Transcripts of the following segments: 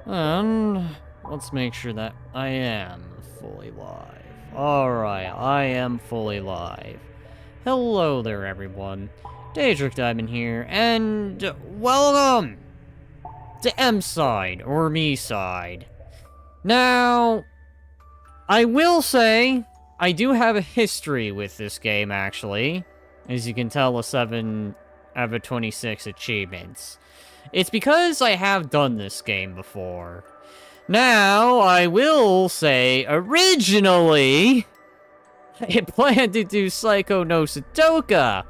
And let's make sure that I am fully live. Alright, I am fully live. Hello there, everyone. Daedric Diamond here, and welcome to MiSide, or MiSide. Now, I will say, I do have a history with this game, actually. As you can tell, a 7 out of 26 achievements. It's because I have done this game before. Now, I will say, originally, I planned to do Psycho no Satoka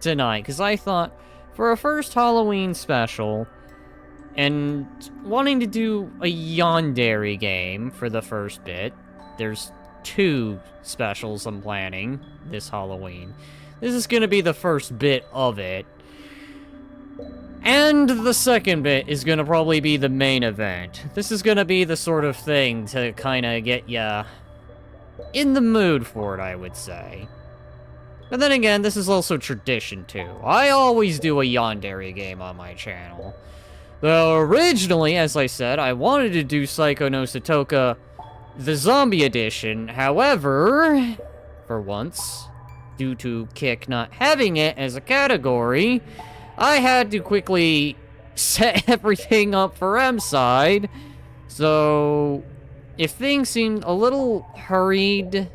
tonight, because I thought, for a first Halloween special, and wanting to do a Yandere game for the first bit, there's 2 specials I'm planning this Halloween. This is going to be the first bit of it. And the second bit is going to probably be the main event. This is going to be the sort of thing to kind of get ya in the mood for it, I would say. But then again, this is also tradition, too. I always do a Yandere game on my channel. Though originally, as I said, I wanted to do Psycho no Satoka, the Zombie Edition. However, for once, due to Kick not having it as a category, I had to quickly set everything up for MiSide. So, if things seemed a little hurried,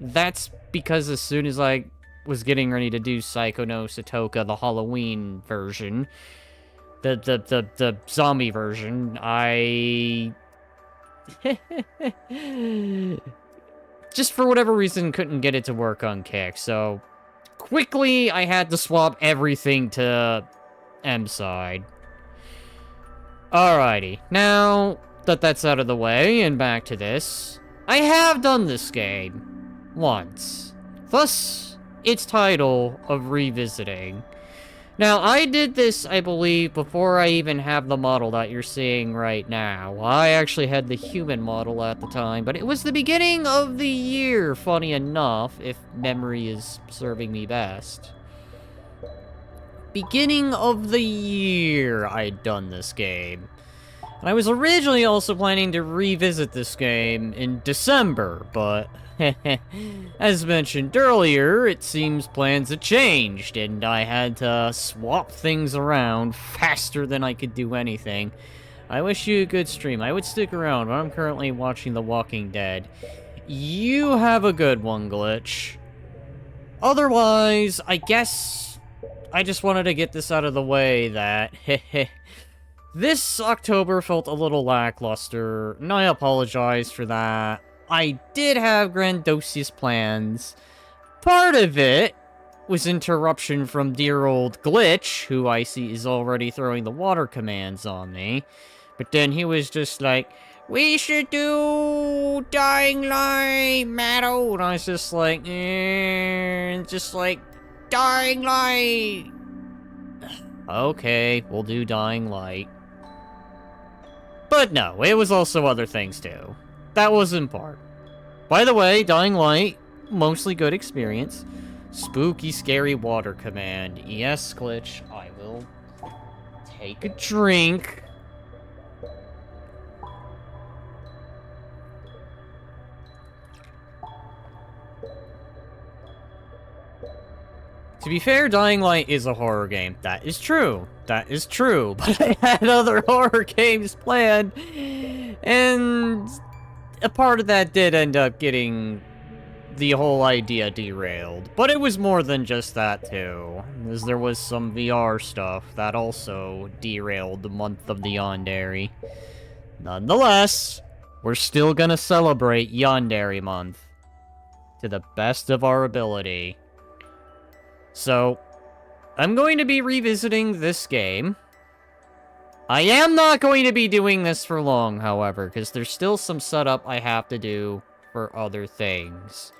that's because as soon as I was getting ready to do Psycho no Satoka, the Halloween version, the zombie version, I just for whatever reason couldn't get it to work on Kick, so quickly I had to swap everything to MiSide. Alrighty, now that that's out of the way and back to this, I have done this game once, thus its title of Revisiting. Now, I did this, I believe, before I even have the model that you're seeing right now. I actually had the human model at the time, but it was the beginning of the year, funny enough, if memory is serving me best. Beginning of the year I'd done this game. And I was originally also planning to revisit this game in December, but as mentioned earlier, it seems plans had changed, and I had to swap things around faster than I could do anything. I wish you a good stream. I would stick around, but I'm currently watching The Walking Dead. You have a good one, Glitch. Otherwise, I guess I just wanted to get this out of the way that this October felt a little lackluster, and I apologize for that. I did have grandiose plans. Part of it was interruption from dear old Glitch, who I see is already throwing the water commands on me. But then he was just like, we should do Dying Light, Matto. And I was just like, Dying Light. Okay, we'll do Dying Light. But no, it was also other things too. That was in part. By the way, Dying Light, mostly good experience. Spooky, scary water command. Yes, Glitch, I will take a drink. To be fair, Dying Light is a horror game. That is true. That is true. But I had other horror games planned, and a part of that did end up getting the whole idea derailed. But it was more than just that, too. As there was some VR stuff that also derailed the month of the Yandere. Nonetheless, we're still gonna celebrate Yandere month to the best of our ability. So, I'm going to be revisiting this game. I am not going to be doing this for long, however, because there's still some setup I have to do for other things.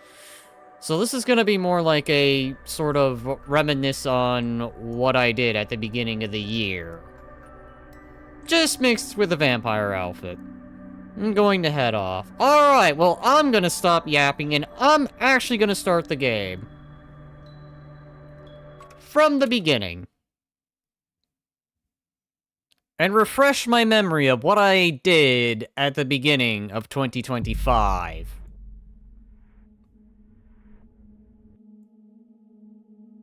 So this is going to be more like a sort of reminisce on what I did at the beginning of the year. Just mixed with a vampire outfit. I'm going to head off. Alright, well, I'm going to stop yapping, and I'm actually going to start the game. From the beginning. and refresh my memory of what I did at the beginning of 2025.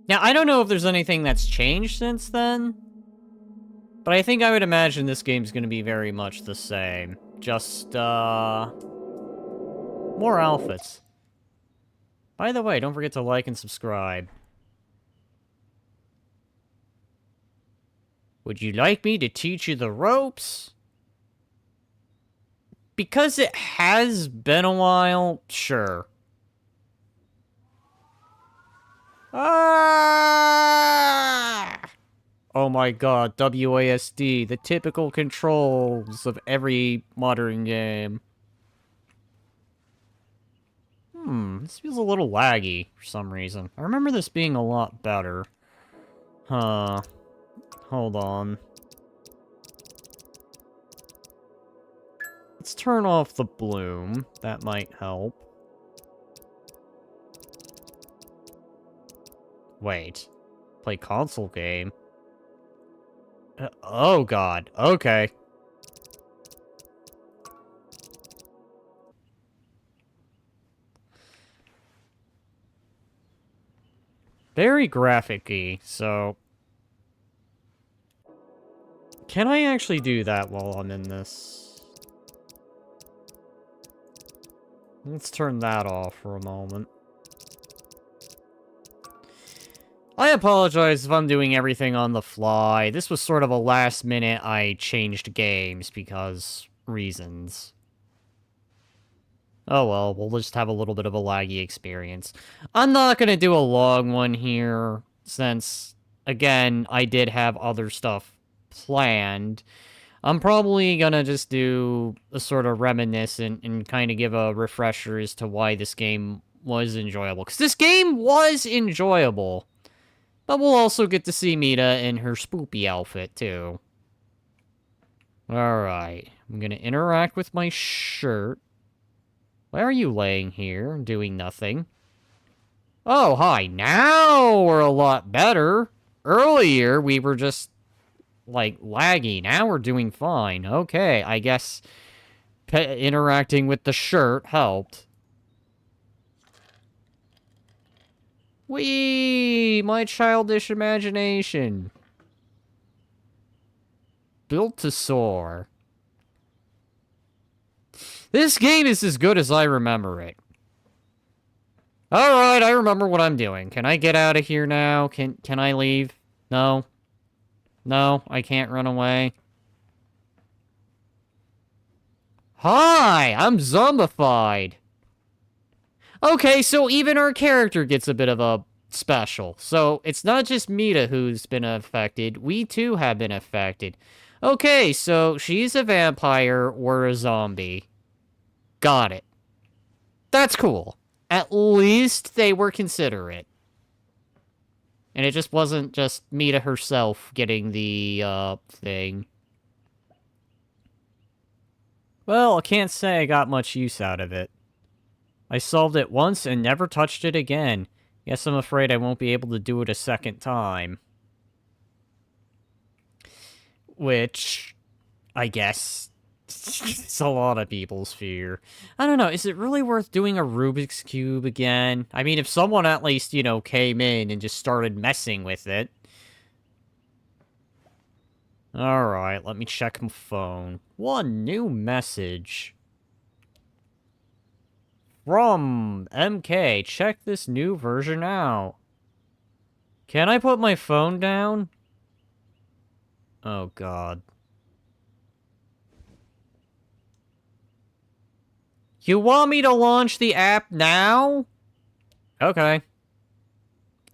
Now, I don't know if there's anything that's changed since then, but I think I would imagine this game's gonna be very much the same. Just, more outfits. By the way, don't forget to like and subscribe. Would you like me to teach you the ropes? Because it has been a while, sure. Ah! Oh my god, WASD, the typical controls of every modern game. This feels a little laggy for some reason. I remember this being a lot better. Huh. Hold on. Let's turn off the bloom. That might help. Wait. Play console game? Oh god. Okay. Very graphic-y, so... Can I actually do that while I'm in this? Let's turn that off for a moment. I apologize if I'm doing everything on the fly. This was sort of a last minute I changed games because reasons. Oh well, we'll just have a little bit of a laggy experience. I'm not gonna do a long one here, since, again, I did have other stuff planned. I'm probably gonna just do a sort of reminiscent and kind of give a refresher as to why this game was enjoyable. Because this game was enjoyable. But we'll also get to see Mita in her spoopy outfit, too. Alright. I'm gonna interact with my shirt. Why are you laying here, doing nothing? Oh, hi. Now we're a lot better. Earlier, we were just, like, laggy. Now we're doing fine. Okay, I guess interacting with the shirt helped. Whee! My childish imagination. Built to soar. This game is as good as I remember it. Alright, I remember what I'm doing. Can I get out of here now? Can I leave? No. No, I can't run away. Hi! I'm zombified! Okay, so even our character gets a bit of a special. So, it's not just Mita who's been affected. We, too, have been affected. Okay, so she's a vampire, we're a zombie. Got it. That's cool. At least they were considerate. And it just wasn't just Mita herself getting the, thing. Well, I can't say I got much use out of it. I solved it once and never touched it again. Guess I'm afraid I won't be able to do it a second time. Which, I guess, it's a lot of people's fear. I don't know, is it really worth doing a Rubik's Cube again? I mean, if someone at least, you know, came in and just started messing with it. Alright, let me check my phone. One new message. From MK, check this new version out. Can I put my phone down? Oh god. You want me to launch the app now? Okay.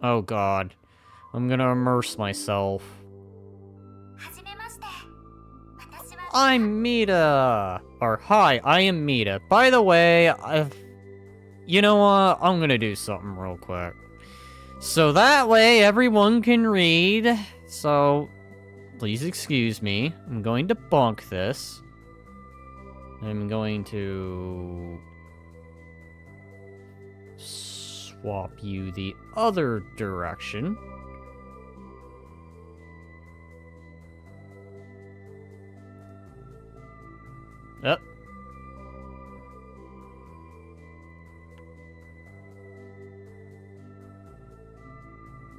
Oh god. I'm gonna immerse myself. I'm Mita! Or, hi, I am Mita. By the way, you know what? I'm gonna do something real quick. So that way everyone can read. So, please excuse me. I'm going to bonk this. I'm going to swap you the other direction. Up.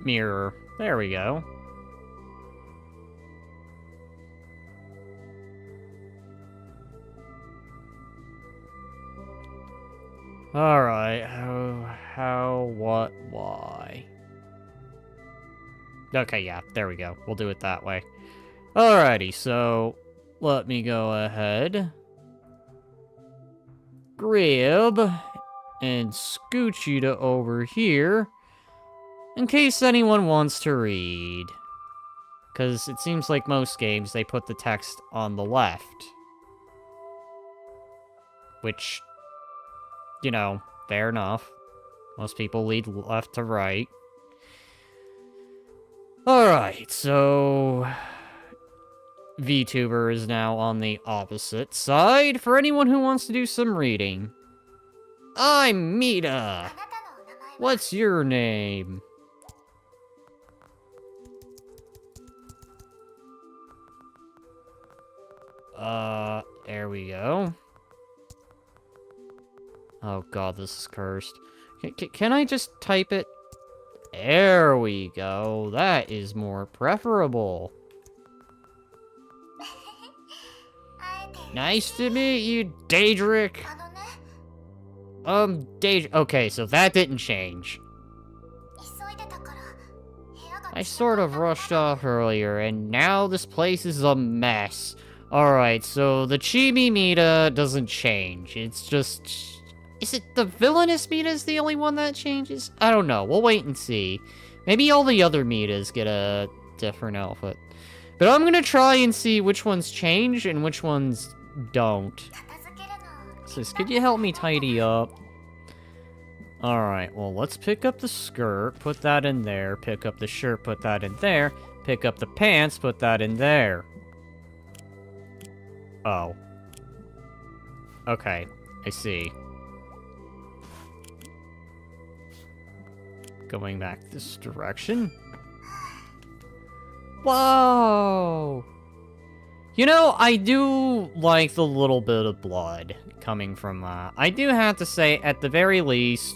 Mirror. There we go. Alright, what, why? Okay, yeah, there we go. We'll do it that way. Alrighty, so let me go ahead. Grab and scooch you to over here in case anyone wants to read. Because it seems like most games, they put the text on the left. Which, you know, fair enough. Most people lead left to right. Alright, so VTuber is now on the opposite side for anyone who wants to do some reading. I'm Mita. What's your name? There we go. Oh god, this is cursed. Can I just type it? There we go. That is more preferable. Nice to meet you, Daedric. Okay, so that didn't change. I sort of rushed off earlier, and now this place is a mess. Alright, so the Chibi Mita doesn't change. It's just... Is it the villainous Mita's the only one that changes? I don't know. We'll wait and see. Maybe all the other Mitas get a different outfit. But I'm gonna try and see which ones change and which ones don't. Sis, could you help me tidy up? Alright, well, let's pick up the skirt, put that in there. Pick up the shirt, put that in there. Pick up the pants, put that in there. Oh. Okay, I see. Going back this direction. Whoa! You know, I do like the little bit of blood coming from that. I do have to say, at the very least,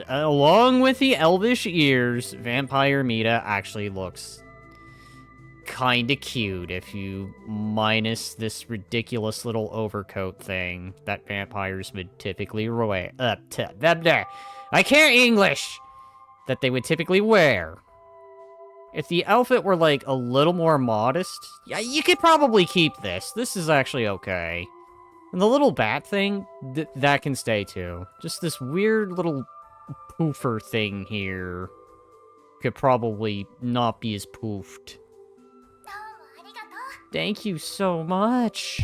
along with the elvish ears, Vampire Mita actually looks kinda cute if you minus this ridiculous little overcoat thing that vampires would typically wear. I can't English! That they would typically wear. If the outfit were, like, a little more modest, yeah, you could probably keep this. This is actually okay. And the little bat thing, that can stay too. Just this weird little poofer thing here could probably not be as poofed. Thank you so much.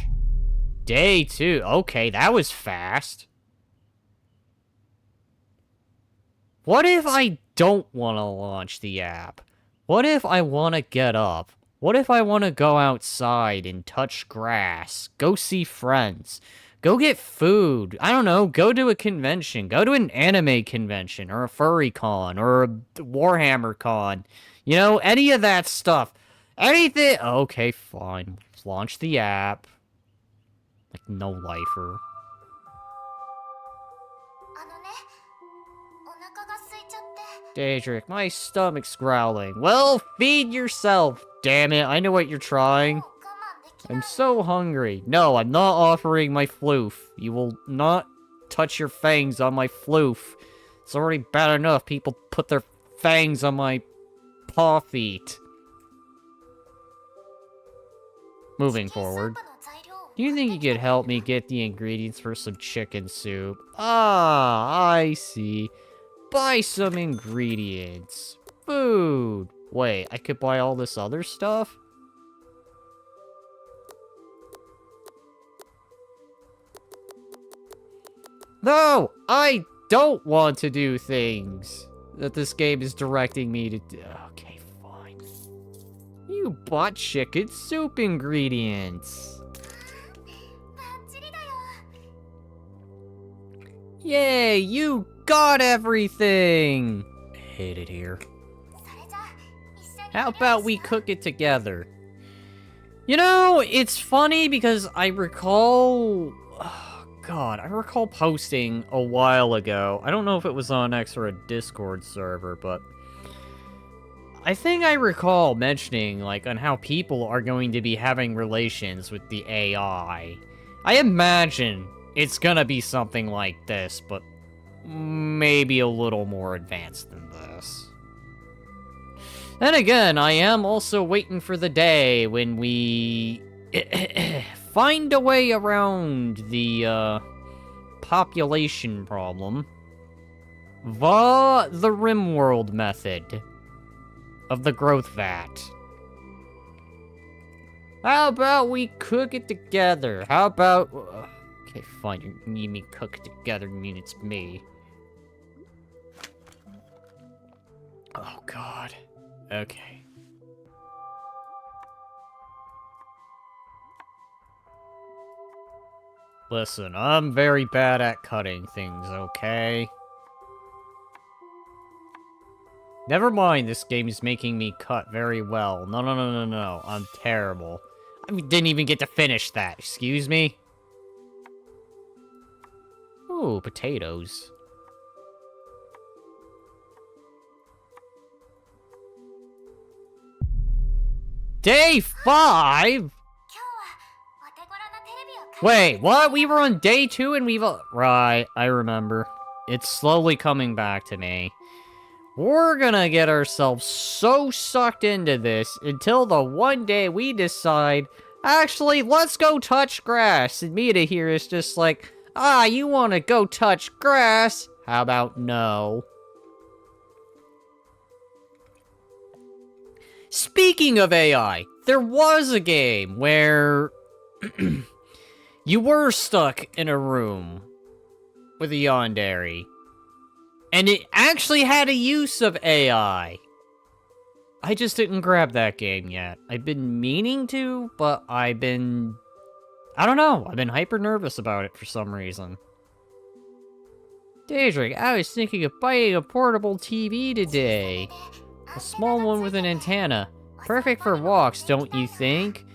Day 2. Okay, that was fast. What if I don't want to launch the app? What if I want to get up? What if I want to go outside and touch grass? Go see friends? Go get food? I don't know, go to a convention. Go to an anime convention, or a Furry con, or a Warhammer con. You know, any of that stuff. Anything. Okay, fine. Launch the app. Like, no lifer. Daedric, my stomach's growling. Well, feed yourself, damn it. I know what you're trying. I'm so hungry. No, I'm not offering my floof. You will not touch your fangs on my floof. It's already bad enough people put their fangs on my paw feet. Moving forward. Do you think you could help me get the ingredients for some chicken soup? Ah, I see. Buy some ingredients. Food. Wait, I could buy all this other stuff? No! I don't want to do things that this game is directing me to do. Okay, fine. You bought chicken soup ingredients. Yay, you got everything! I hate it here. How about we cook it together? You know, it's funny because I recall God, I recall posting a while ago. I don't know if it was on X or a Discord server, but I think I recall mentioning, like, on how people are going to be having relations with the AI. I imagine it's gonna be something like this, but maybe a little more advanced than this. Then again, I am also waiting for the day when we find a way around the, population problem via the RimWorld method of the growth vat. How about we cook it together? How about... okay, fine, you need me cook it together, you mean it's me. Oh, God. Okay. Listen, I'm very bad at cutting things, okay? Never mind, this game is making me cut very well. No. I'm terrible. I didn't even get to finish that. Excuse me? Ooh, potatoes. Day 5? Wait, what? We were on day 2 and we've... Right, I remember. It's slowly coming back to me. We're gonna get ourselves so sucked into this until the one day we decide, actually, let's go touch grass. And Mita here is just like, you wanna go touch grass? How about no? Speaking of AI, there was a game where you were stuck in a room with a yandere. And it actually had a use of AI. I just didn't grab that game yet. I've been meaning to, but I don't know. I've been hyper nervous about it for some reason. Daedric, I was thinking of buying a portable TV today. A small one with an antenna. Perfect for walks, don't you think?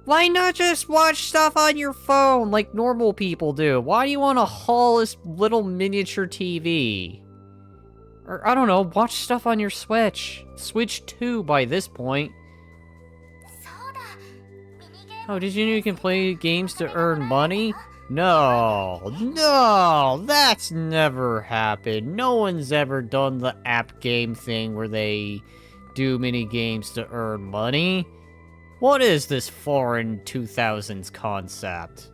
Why not just watch stuff on your phone like normal people do? Why do you want to haul this little miniature TV? Or, I don't know, watch stuff on your Switch. Switch 2 by this point. Oh, did you know you can play games to earn money? No, that's never happened. No one's ever done the app game thing where they do mini games to earn money. What is this foreign 2000s concept?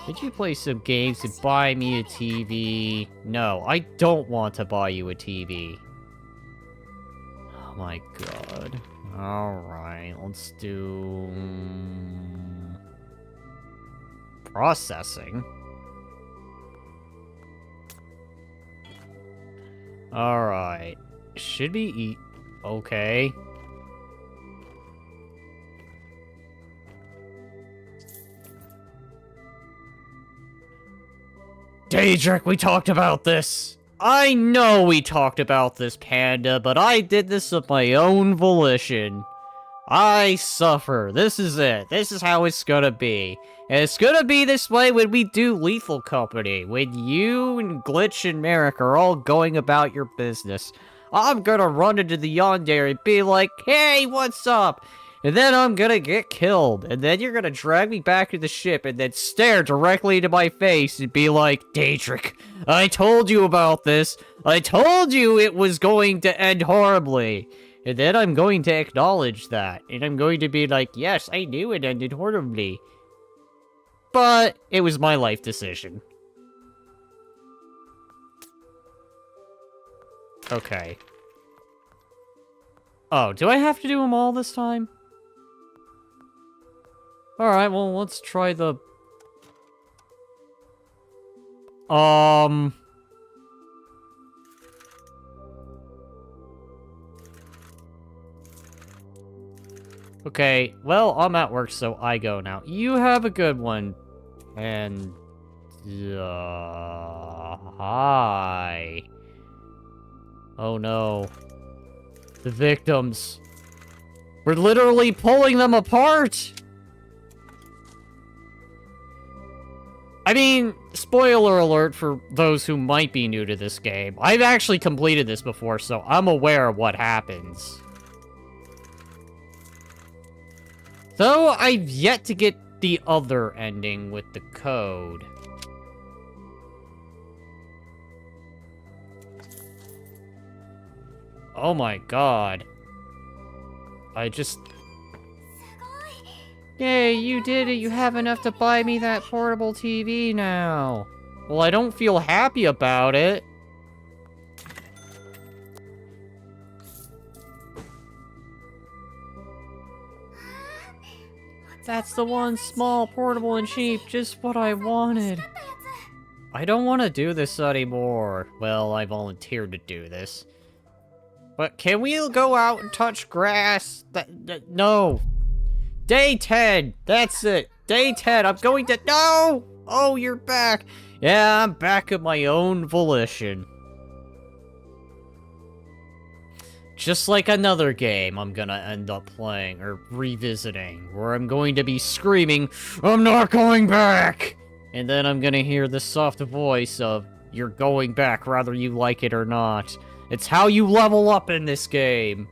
Did you play some games to buy me a TV? No, I don't want to buy you a TV. Oh my god. Alright, let's do... processing. Alright. Should we eat... okay. Daedric, we talked about this. I know we talked about this, Panda, but I did this of my own volition. I suffer. This is it. This is how it's gonna be. And it's gonna be this way when we do Lethal Company. When you and Glitch and Merrick are all going about your business. I'm gonna run into the Yandere and be like, hey, what's up? And then I'm gonna get killed. And then you're gonna drag me back to the ship and then stare directly into my face and be like, Daedric, I told you about this. I told you it was going to end horribly. And then I'm going to acknowledge that. And I'm going to be like, yes, I knew it ended horribly. But it was my life decision. Okay. Oh, do I have to do them all this time? Alright, well, let's try the... Okay, well, I'm at work, so I go now. You have a good one. And... hi. Oh no. The victims. We're literally pulling them apart! I mean, spoiler alert for those who might be new to this game. I've actually completed this before, so I'm aware of what happens. Though I've yet to get the other ending with the code. Oh my god. I just... Yay, you did it. You have enough to buy me that portable TV now. Well, I don't feel happy about it. That's the one, small, portable, and cheap. Just what I wanted. I don't want to do this anymore. Well, I volunteered to do this. But can we go out and touch grass? No. Day 10. That's it. Day 10. I'm going to... No! Oh, you're back. Yeah, I'm back of my own volition. Just like another game I'm gonna end up playing or revisiting, where I'm going to be screaming, I'm not going back! And then I'm gonna hear the soft voice of, you're going back whether you like it or not. It's how you level up in this game.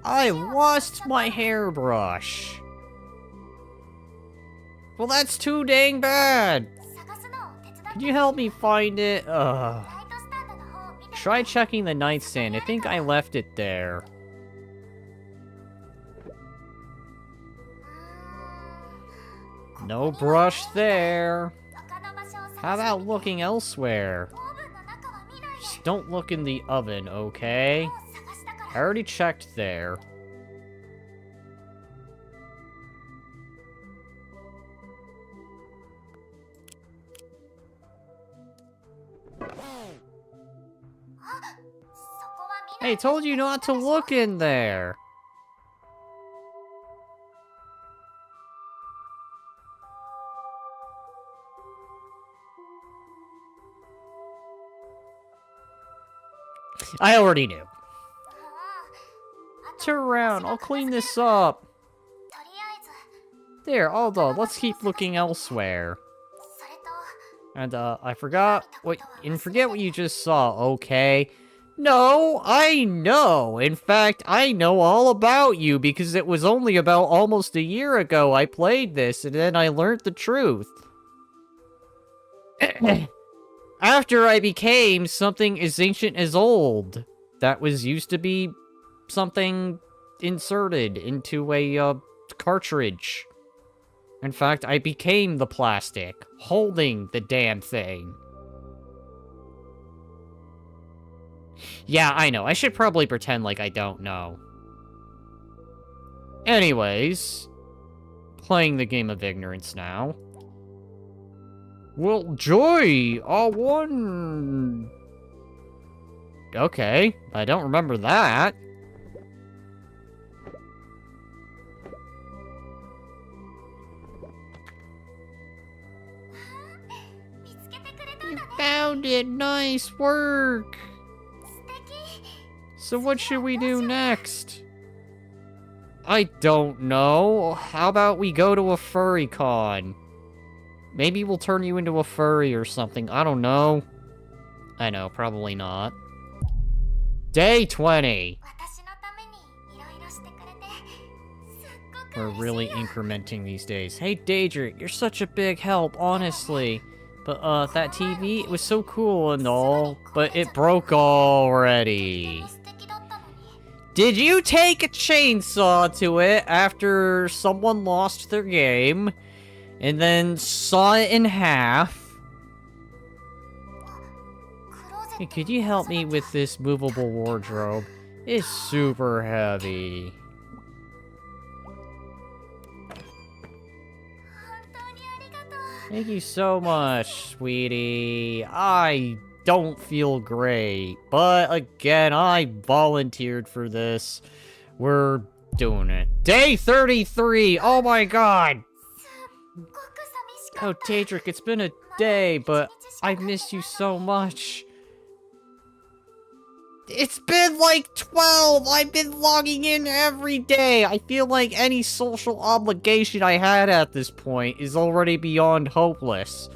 I lost my hairbrush. Well, that's too dang bad. Can you help me find it? Try checking the nightstand. I think I left it there. No brush there. How about looking elsewhere? Just don't look in the oven, okay? I already checked there. Hey, told you not to look in there. I already knew. Turn around, I'll clean this up. There, all done. Let's keep looking elsewhere. And, I forgot what, and forget what you just saw, okay? No, I know. In fact, I know all about you because it was only about almost a year ago I played this and then I learned the truth. After I became something as ancient as old. That was used to be something inserted into a, cartridge. In fact, I became the plastic, holding the damn thing. Yeah, I know. I should probably pretend like I don't know. Anyways, playing the game of ignorance now. Well, joy! All one... Okay, I don't remember that. You found it! Nice work! So what should we do next? I don't know. How about we go to a furry con? Maybe we'll turn you into a furry or something. I don't know. I know, probably not. Day 20. We're really incrementing these days. Hey, Daedric, you're such a big help, honestly. But, that TV, it was so cool and all, but it broke already. Did you take a chainsaw to it after someone lost their game, and then saw it in half? Hey, could you help me with this movable wardrobe? It's super heavy. Thank you so much, sweetie. I don't feel great, but again, I volunteered for this. We're doing it. Day 33! Oh my god! Oh, Daedric, it's been a day, but I missed you so much. It's been like 12! I've been logging in every day! I feel like any social obligation I had at this point is already beyond hopeless.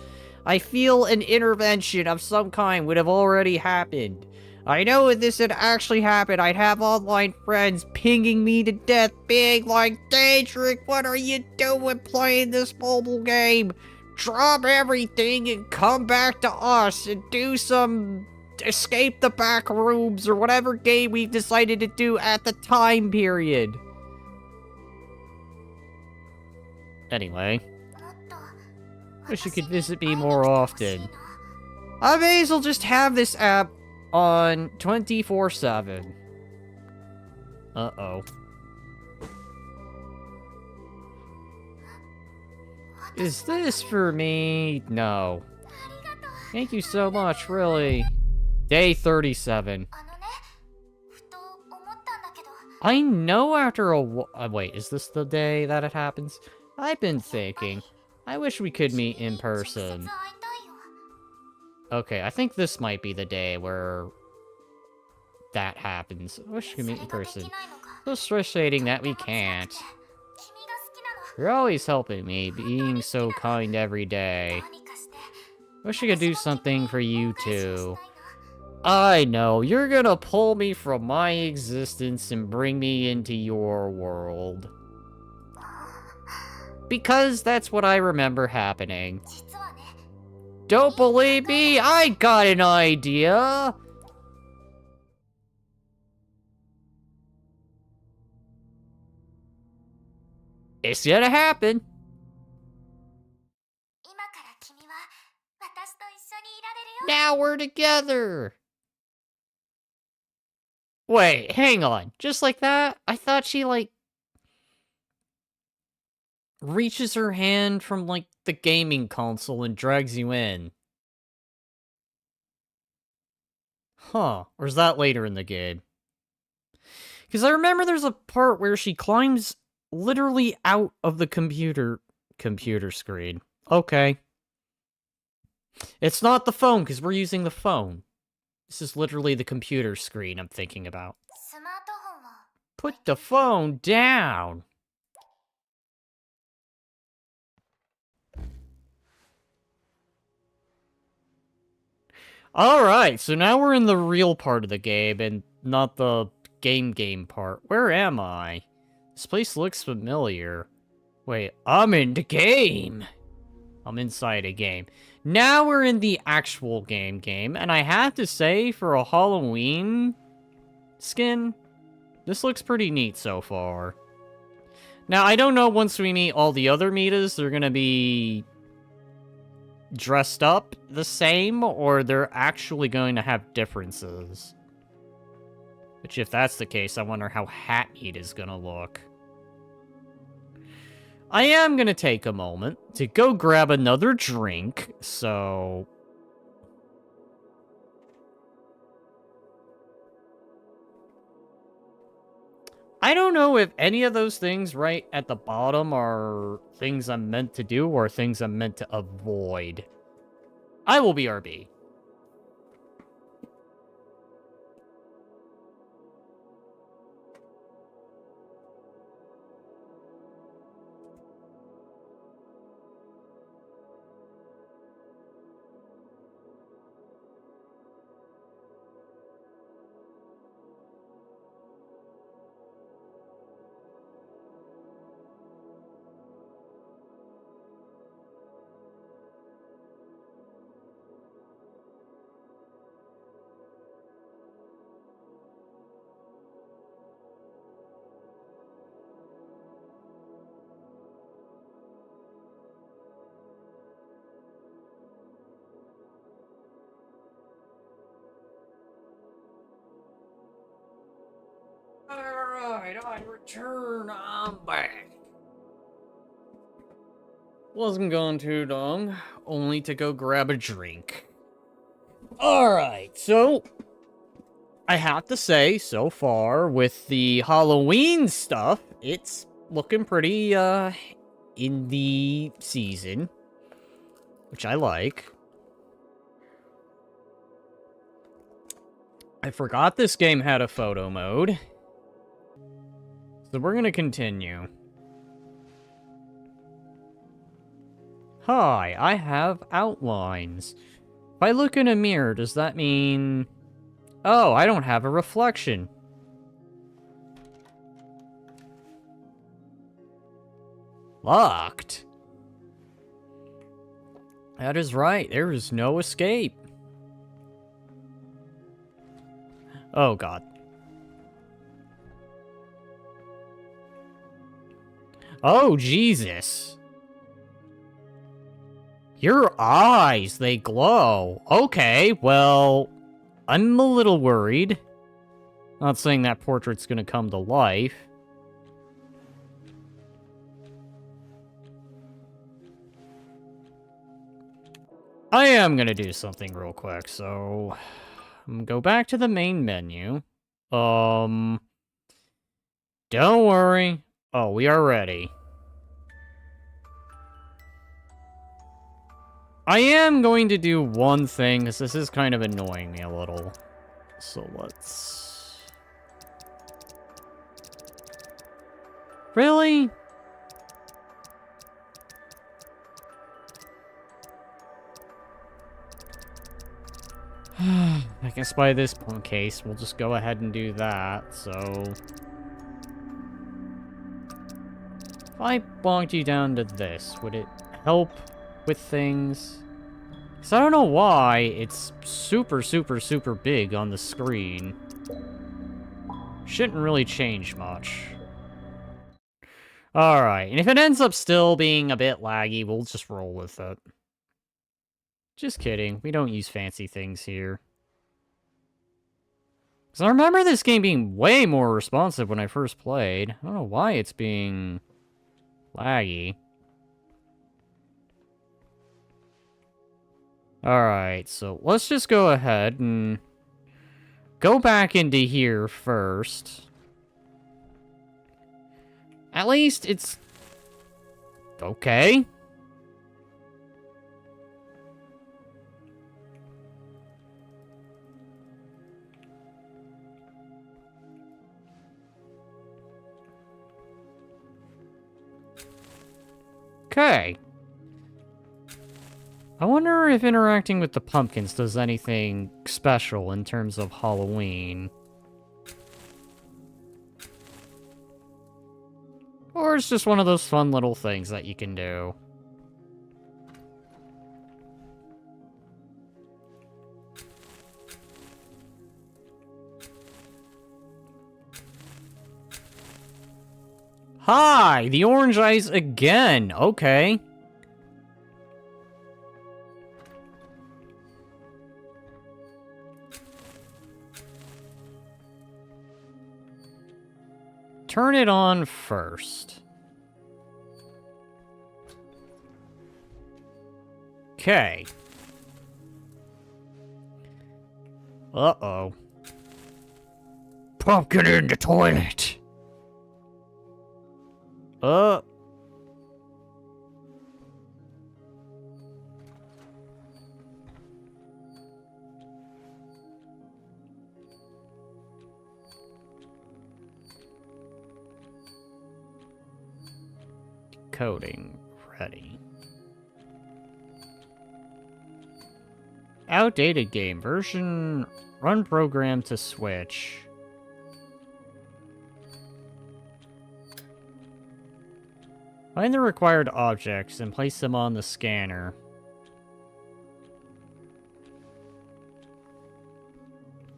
I feel an intervention of some kind would have already happened. I know if this had actually happened, I'd have online friends pinging me to death, being like, Daedric, what are you doing playing this mobile game? Drop everything and come back to us and do some escape the back rooms or whatever game we've decided to do at the time period. Anyway, wish you could visit me more often. I may as well just have this app on 24/7. Uh-oh. Is this for me? No. Thank you so much, really. Day 37. I know after a wait, is this the day that it happens? I've been thinking. I wish we could meet in person. Okay, I think this might be the day where that happens. I wish we could meet in person. It's frustrating that we can't. You're always helping me, being so kind every day. Wish I could do something for you too. I know, you're gonna pull me from my existence and bring me into your world. Because that's what I remember happening. Don't believe me? I got an idea! It's gonna happen. Now we're together! Wait, hang on. Just like that? I thought she, like, reaches her hand from, like, the gaming console and drags you in. Huh. Or is that later in the game? Because I remember there's a part where she climbs literally out of the computer screen. Okay. It's not the phone, because we're using the phone. This is literally the computer screen I'm thinking about. Put the phone down! Alright, so now we're in the real part of the game, and not the game part. Where am I? This place looks familiar. Wait, I'm in the game! I'm inside a game. Now we're in the actual game, and I have to say, for a Halloween skin, this looks pretty neat so far. Now, I don't know once we meet all the other Mitas, they're gonna be dressed up the same, or they're actually going to have differences. Which, if that's the case, I wonder how Hat Meat is gonna look. I am gonna take a moment to go grab another drink, so... I don't know if any of those things right at the bottom are things I'm meant to do or things I'm meant to avoid. I will BRB. Alright, I return. I'm back. Wasn't gone too long, only to go grab a drink. Alright, so... I have to say, so far, with the Halloween stuff, it's looking pretty, in the season. Which I like. I forgot this game had a photo mode. So we're gonna continue. Hi, I have outlines. If I look in a mirror, does that mean... Oh, I don't have a reflection. Locked. That is right, there is no escape. Oh god. Oh, Jesus. Your eyes, they glow. Okay, well, I'm a little worried. Not saying that portrait's gonna come to life. I am gonna do something real quick, so... I'm gonna go back to the main menu. Don't worry. Oh, we are ready. I am going to do one thing, because this is kind of annoying me a little. So let's... Really? I guess by this case, we'll just go ahead and do that, so... If I bonked you down to this, would it help with things? Because I don't know why it's super, super, super big on the screen. Shouldn't really change much. Alright, and if it ends up still being a bit laggy, we'll just roll with it. Just kidding, we don't use fancy things here. Because I remember this game being way more responsive when I first played. I don't know why it's being laggy. Alright, so let's just go ahead and go back into here first. At least it's... okay. Okay. I wonder if interacting with the pumpkins does anything special in terms of Halloween. Or it's just one of those fun little things that you can do. Hi! The orange eyes again! Okay. Turn it on first. Okay. Uh-oh. Pumpkin in the toilet! Coding ready. Outdated game version. Run program to switch. Find the required objects and place them on the scanner.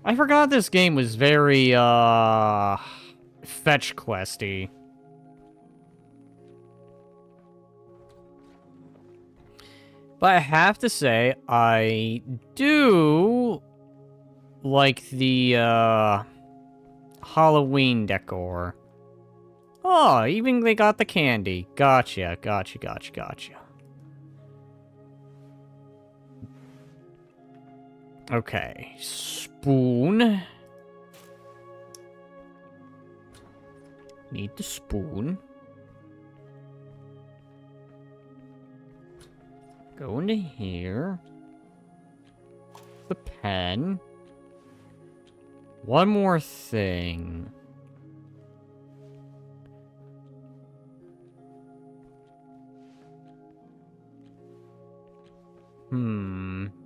I forgot this game was very, fetch questy. But I have to say, I do like the, Halloween decor. Oh, even they got the candy. Gotcha, gotcha, gotcha, gotcha. Okay, spoon. Need the spoon. Go into here. The pen. One more thing.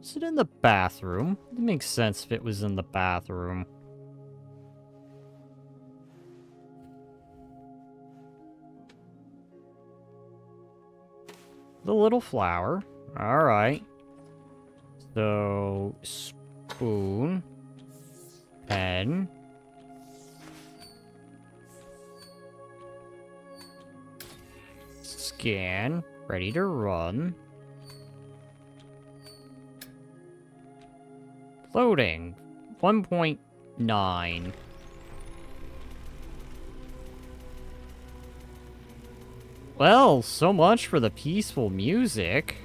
Is it in the bathroom? It makes sense if it was in the bathroom. The little flower. Alright. So, spoon. Pen. Scan. Ready to run. Loading. 1.9. Well, so much for the peaceful music.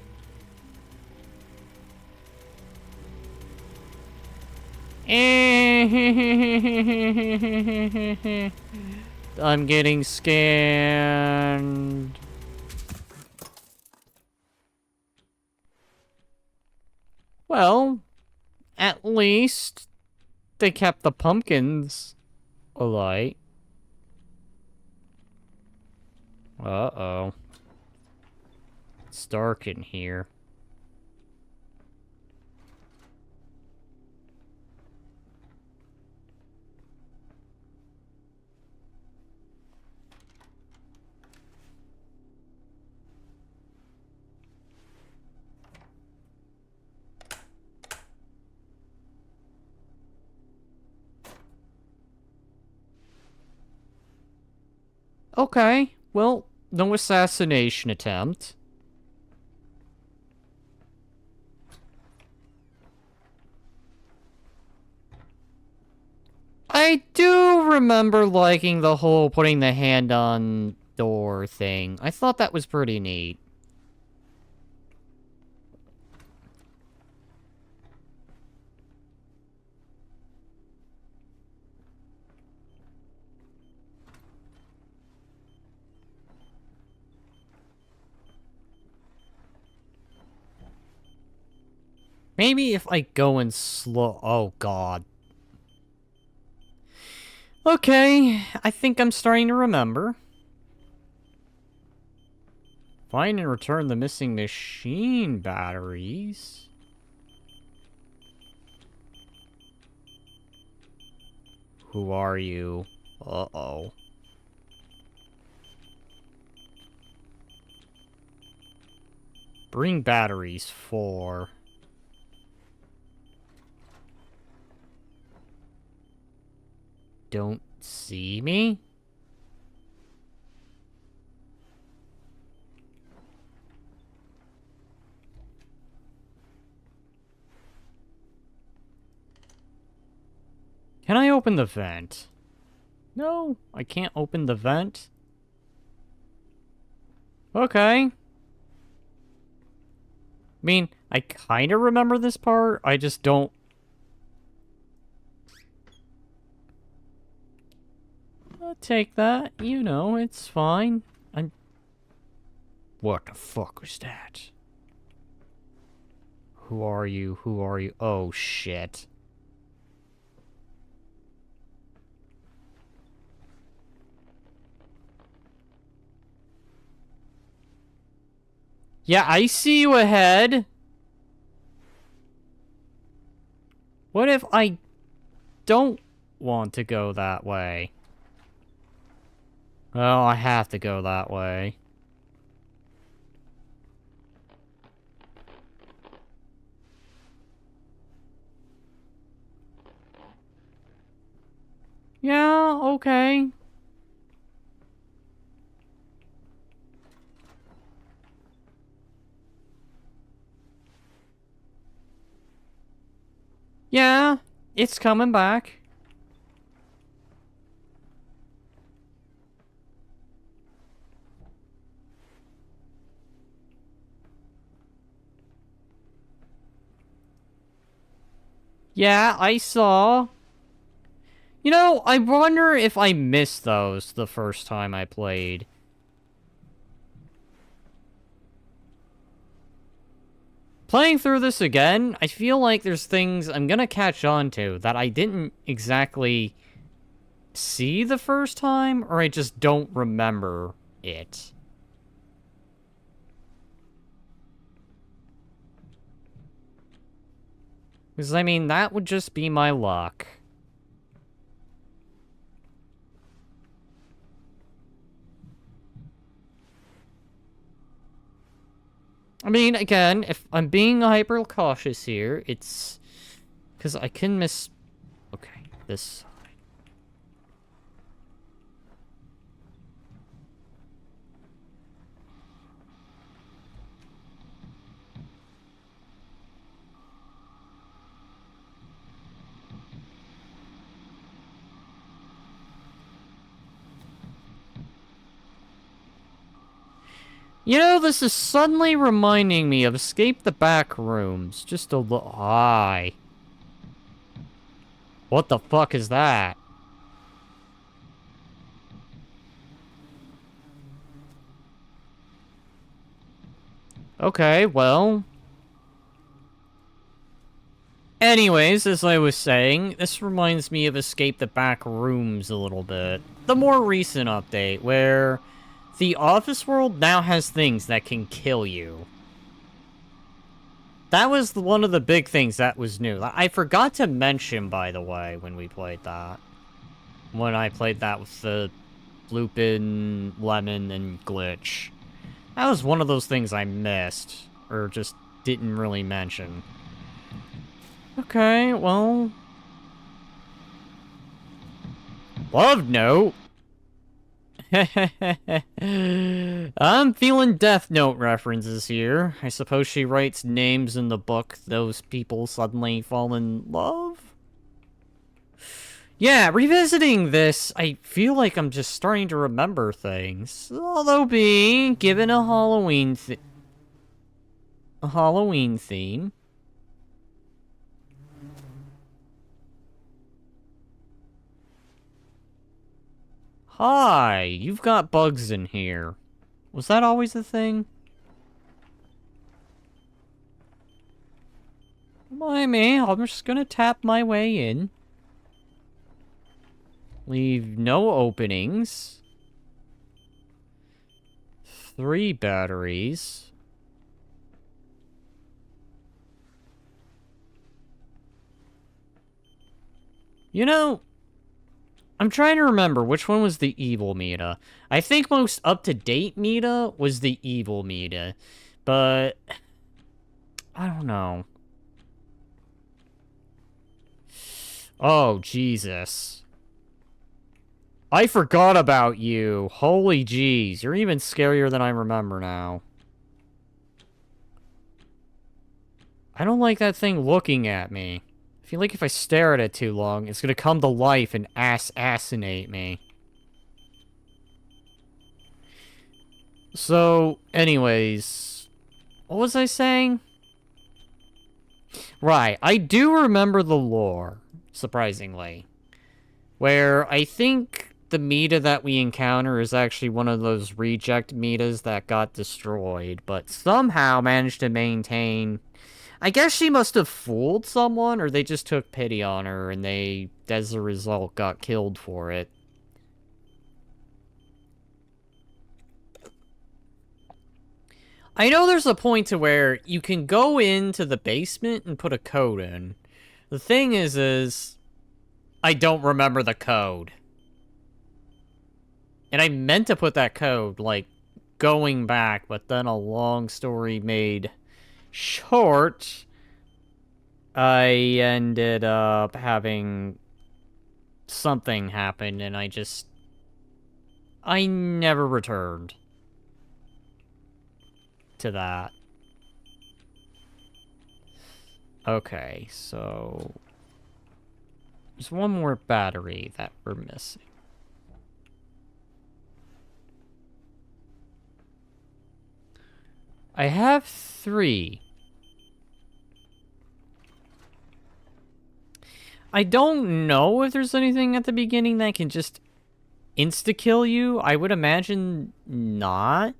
I'm getting scanned. Well, at least they kept the pumpkins alight. Uh-oh. It's dark in here. Okay, well, no assassination attempt. I do remember liking the whole putting the hand on door thing. I thought that was pretty neat. Maybe if I go in slow... Oh, God. Okay, I think I'm starting to remember. Find and return the missing machine batteries. Who are you? Uh-oh. Bring batteries for... Don't see me? Can I open the vent? No, I can't open the vent. Okay. I mean, I kind of remember this part, I just don't... I'll take that, you know, it's fine. What the fuck was that? Who are you? Who are you? Oh, shit. Yeah, I see you ahead. What if I don't want to go that way? Well, I have to go that way. Yeah, okay. Yeah, it's coming back. Yeah, I saw. You know, I wonder if I missed those the first time I played. Playing through this again, I feel like there's things I'm gonna catch on to that I didn't exactly see the first time, or I just don't remember it. Because, I mean, that would just be my luck. I mean, again, if I'm being hyper cautious here, it's because I can miss... Okay, this side. You know, this is suddenly reminding me of Escape the Back Rooms. Just a little... Hi. What the fuck is that? Okay, well... Anyways, as I was saying, this reminds me of Escape the Back Rooms a little bit. The more recent update, where... the office world now has things that can kill you. That was one of the big things that was new. I forgot to mention, by the way, when we played that. When I played that with the Lupin, Lemon, and Glitch. That was one of those things I missed. Or just didn't really mention. Okay, well... Love Note! I'm feeling Death Note references here. I suppose she writes names in the book those people suddenly fall in love? Yeah, revisiting this, I feel like I'm just starting to remember things. Although being given a Halloween theme. Hi, you've got bugs in here. Was that always a thing? Why me? I'm just gonna tap my way in. Leave no openings. 3 batteries. You know... I'm trying to remember which one was the evil meta. I think most up-to-date meta was the evil meta. But... I don't know. Oh, Jesus. I forgot about you. Holy jeez. You're even scarier than I remember now. I don't like that thing looking at me. I feel like if I stare at it too long, it's gonna come to life and assassinate me. So, anyways... What was I saying? Right, I do remember the lore, surprisingly. Where I think the meta that we encounter is actually one of those reject metas that got destroyed, but somehow managed to maintain... I guess she must have fooled someone, or they just took pity on her, and they, as a result, got killed for it. I know there's a point to where you can go into the basement and put a code in. The thing is I don't remember the code. And I meant to put that code, like, going back, but then a long story made... short, I ended up having something happen, and I never returned to that. Okay, so there's one more battery that we're missing. I have 3. I don't know if there's anything at the beginning that can just insta-kill you. I would imagine not.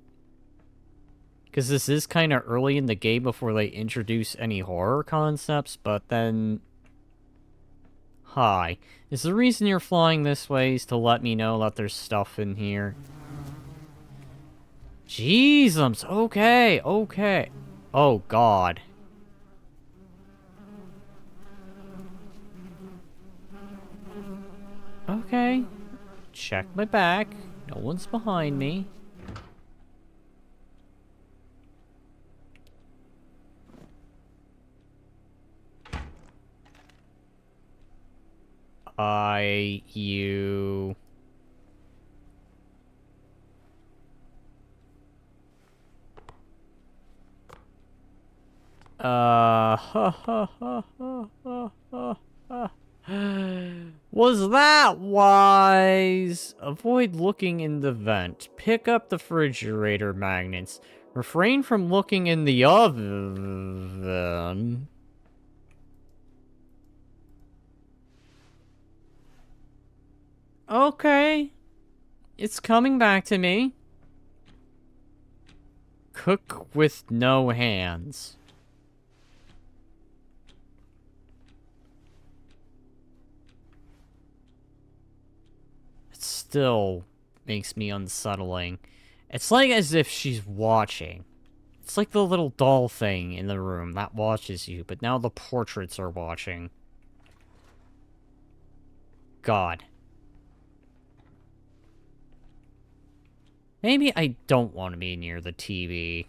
Because this is kind of early in the game before they introduce any horror concepts, but then... Hi. Is the reason you're flying this way is to let me know that there's stuff in here? Jeezums! Okay, okay. Oh, God. Okay. Check my back. No one's behind me. You... Was that wise? Avoid looking in the vent. Pick up the refrigerator magnets. Refrain from looking in the oven. Okay. It's coming back to me. Cook with no hands. It still makes me unsettling. It's like as if she's watching. It's like the little doll thing in the room that watches you, but now the portraits are watching. God. Maybe I don't want to be near the TV.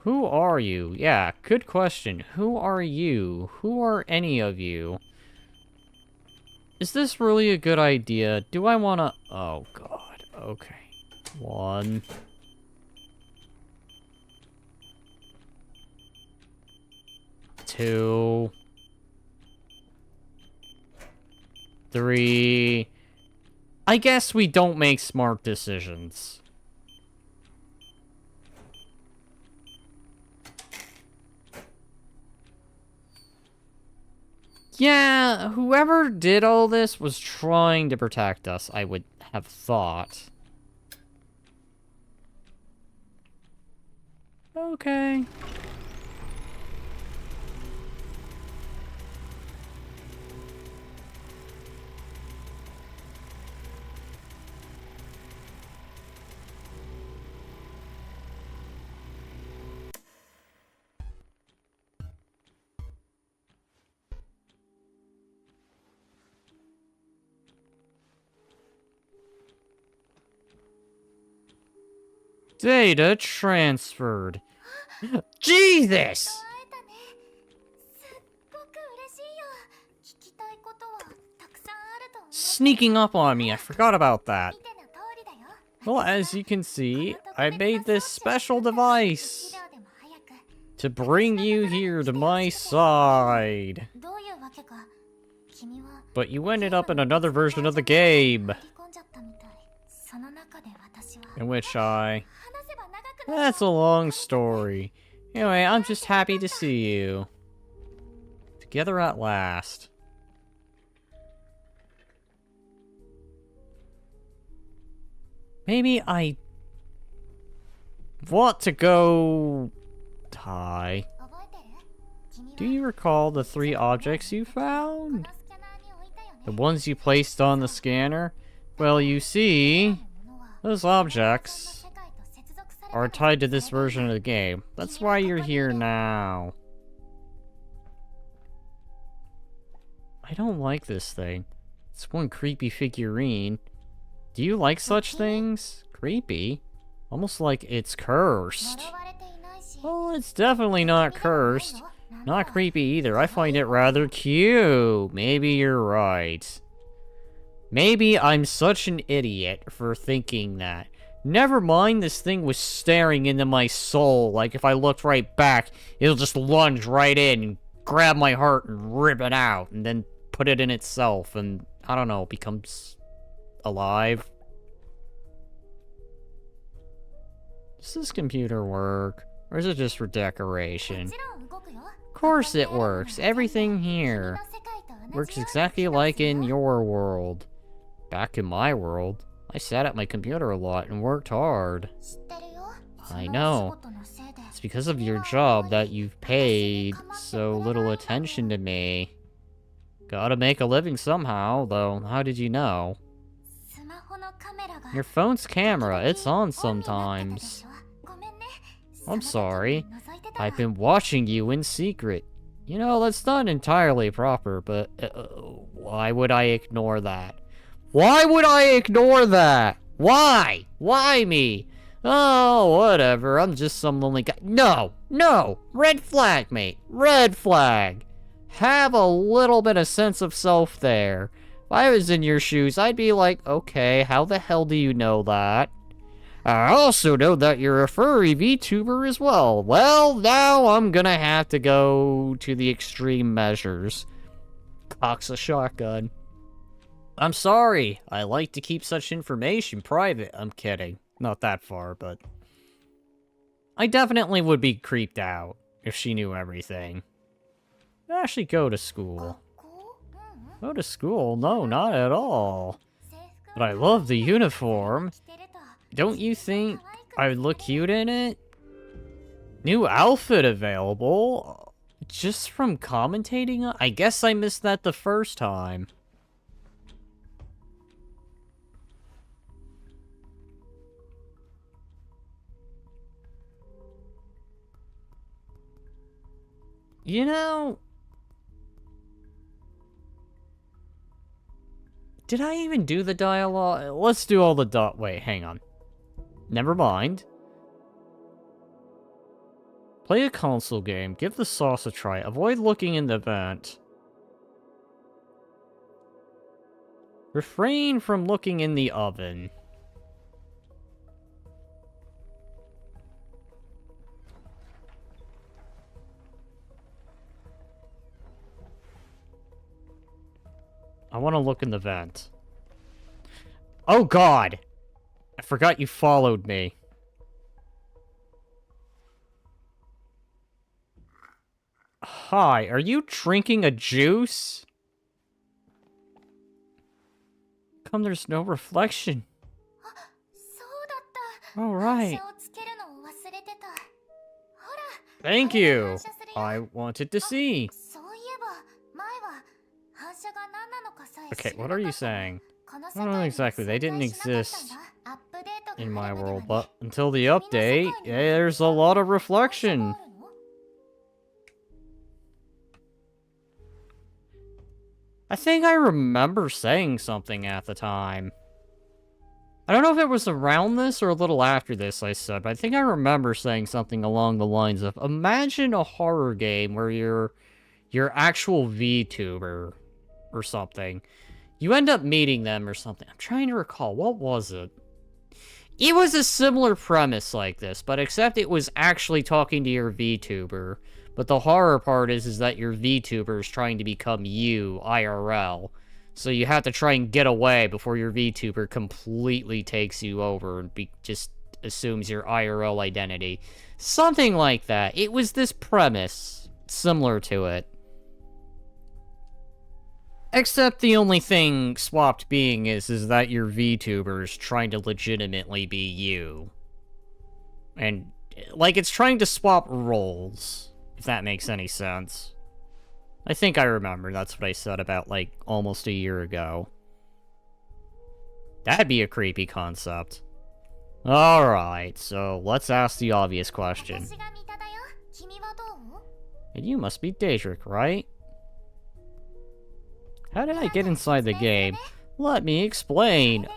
Who are you? Yeah, good question. Who are you? Who are any of you? Is this really a good idea? Do I want to... Oh, God. Okay. 1. 2. 3. I guess we don't make smart decisions. Yeah, whoever did all this was trying to protect us, I would have thought. Okay. Data transferred. Jesus! Sneaking up on me, I forgot about that. Well, as you can see, I made this special device to bring you here to my side. But you ended up in another version of the game. In which I... That's a long story. Anyway, I'm just happy to see you. Together at last. Maybe I... want to go... Hi. Do you recall the 3 objects you found? The ones you placed on the scanner? Well, you see... Those objects are tied to this version of the game. That's why you're here now. I don't like this thing. It's one creepy figurine. Do you like such things? Creepy? Almost like it's cursed. Well, it's definitely not cursed. Not creepy either. I find it rather cute. Maybe you're right. Maybe I'm such an idiot for thinking that. Never mind, this thing was staring into my soul. Like, if I looked right back, it'll just lunge right in and grab my heart and rip it out. And then put it in itself and, I don't know, becomes alive. Does this computer work? Or is it just for decoration? Of course it works. Everything here works exactly like in your world. Back in my world, I sat at my computer a lot and worked hard. I know. It's because of your job that you've paid so little attention to me. Gotta make a living somehow, though. How did you know? Your phone's camera, it's on sometimes. I'm sorry. I've been watching you in secret. You know, that's not entirely proper, but why would I ignore that? Why would I ignore that? Why? Why me? Oh, whatever. I'm just some lonely guy. No! No! Red flag, mate. Red flag. Have a little bit of sense of self there. If I was in your shoes, I'd be like, okay, how the hell do you know that? I also know that you're a furry VTuber as well. Well, now I'm gonna have to go to the extreme measures. Cocks a shotgun. I'm sorry. I like to keep such information private. I'm kidding. Not that far, but... I definitely would be creeped out if she knew everything. Actually, go to school. Go to school? No, not at all. But I love the uniform. Don't you think I would look cute in it? New outfit available? Just from commentating? I guess I missed that the first time. You know... Did I even do the dialogue? Let's do all the wait, hang on. Never mind. Play a console game. Give the sauce a try. Avoid looking in the vent. Refrain from looking in the oven. I want to look in the vent. Oh god! I forgot you followed me. Hi, are you drinking a juice? Come, there's no reflection. Alright. Thank you. I wanted to see. Okay, what are you saying? I don't know exactly. They didn't exist in my world, but until the update, there's a lot of reflection. I think I remember saying something at the time. I don't know if it was around this or a little after this I said, but I think I remember saying something along the lines of, imagine a horror game where you're actual VTuber or something. You end up meeting them or something. I'm trying to recall. What was it? It was a similar premise like this, but except it was actually talking to your VTuber. But the horror part is that your VTuber is trying to become you, IRL. So you have to try and get away before your VTuber completely takes you over and just assumes your IRL identity. Something like that. It was this premise, similar to it. Except the only thing swapped being is that your VTuber is trying to legitimately be you. And, like, it's trying to swap roles, if that makes any sense. I think I remember that's what I said about, like, almost a year ago. That'd be a creepy concept. Alright, so let's ask the obvious question. And you must be Daedric, right? How did I get inside the game? Let me explain.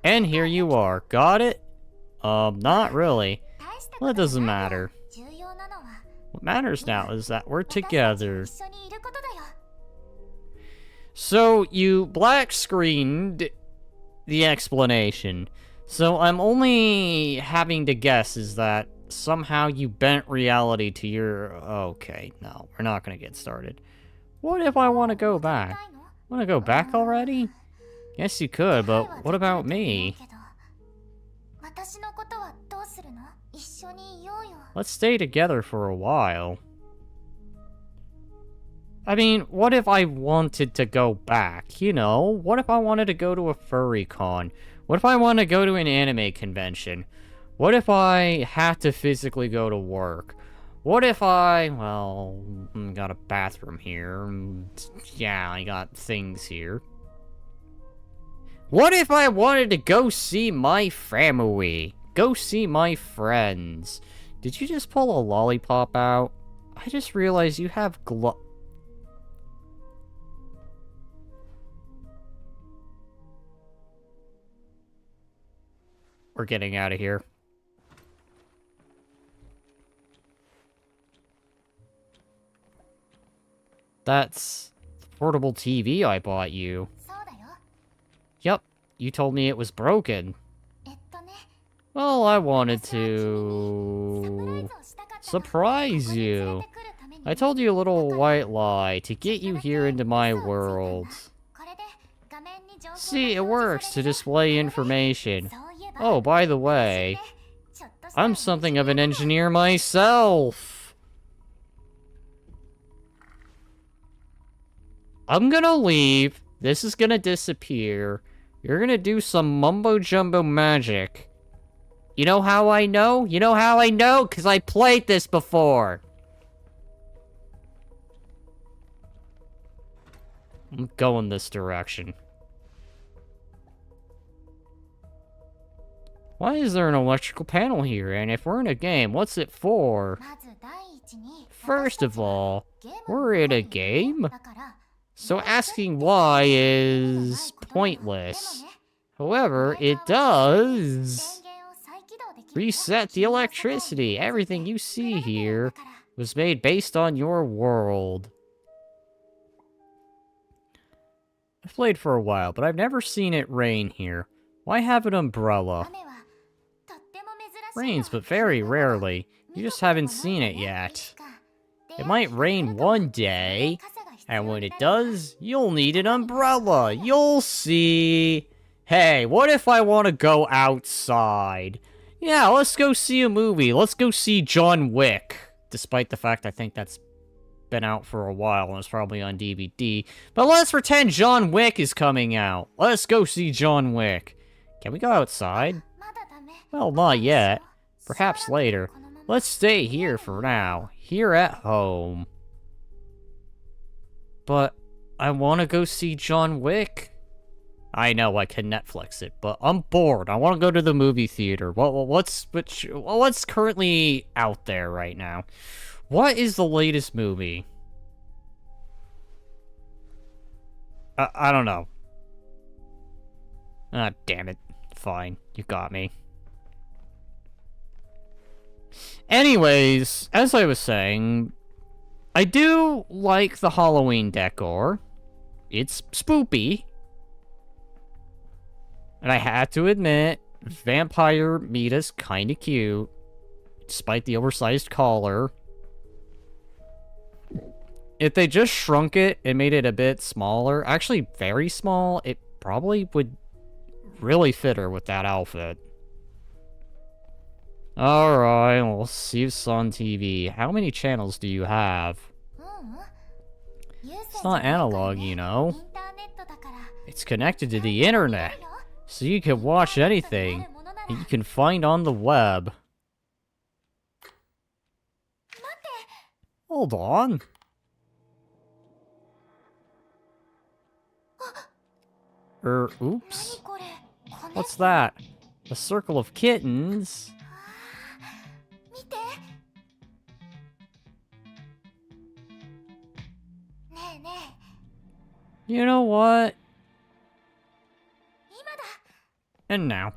And here you are. Got it? Not really. Well, it doesn't matter. What matters now is that we're together. So, you black screened the explanation. So, I'm only having to guess is that somehow you bent reality to your... Okay, no, we're not gonna get started. What if I want to go back? Want to go back already? Yes, you could, but what about me? Let's stay together for a while. I mean, what if I wanted to go back, you know? What if I wanted to go to a furry con? What if I wanted to go to an anime convention? What if I had to physically go to work? What if I, well, got a bathroom here. Yeah, I got things here. What if I wanted to go see my family? Go see my friends? Did you just pull a lollipop out? I just realized you have We're getting out of here. That's the portable TV I bought you. Yep, you told me it was broken. Well, I wanted to surprise you. I told you a little white lie to get you here into my world. See, it works to display information. Oh, by the way, I'm something of an engineer myself. I'm gonna leave. This is gonna disappear. You're gonna do some mumbo-jumbo magic. You know how I know? You know how I know? Because I played this before. I'm going this direction. Why is there an electrical panel here? And if we're in a game, what's it for? First of all, we're in a game? So asking why is pointless. However, it does reset the electricity. Everything you see here was made based on your world. I've played for a while, but I've never seen it rain here. Why have an umbrella? Rains, but very rarely. You just haven't seen it yet. It might rain one day, and when it does, you'll need an umbrella. You'll see. Hey, what if I want to go outside? Yeah, let's go see a movie. Let's go see John Wick. Despite the fact I think that's been out for a while and it's probably on DVD. But let's pretend John Wick is coming out. Let's go see John Wick. Can we go outside? Well, not yet. Perhaps later. Let's stay here for now. Here at home. But I want to go see John Wick. I know I can Netflix it, but I'm bored. I want to go to the movie theater. What's currently out there right now? What is the latest movie? I don't know. Ah, damn it. Fine, you got me. Anyways, as I was saying, I do like the Halloween decor. It's spoopy. And I had to admit, Vampire Mita's kinda cute, despite the oversized collar. If they just shrunk it and made it a bit smaller, actually very small, it probably would really fit her with that outfit. Alright, we'll see what's on TV. How many channels do you have? It's not analog, you know. It's connected to the internet, so you can watch anything that you can find on the web. Hold on. Oops. What's that? A circle of kittens? You know what? And now.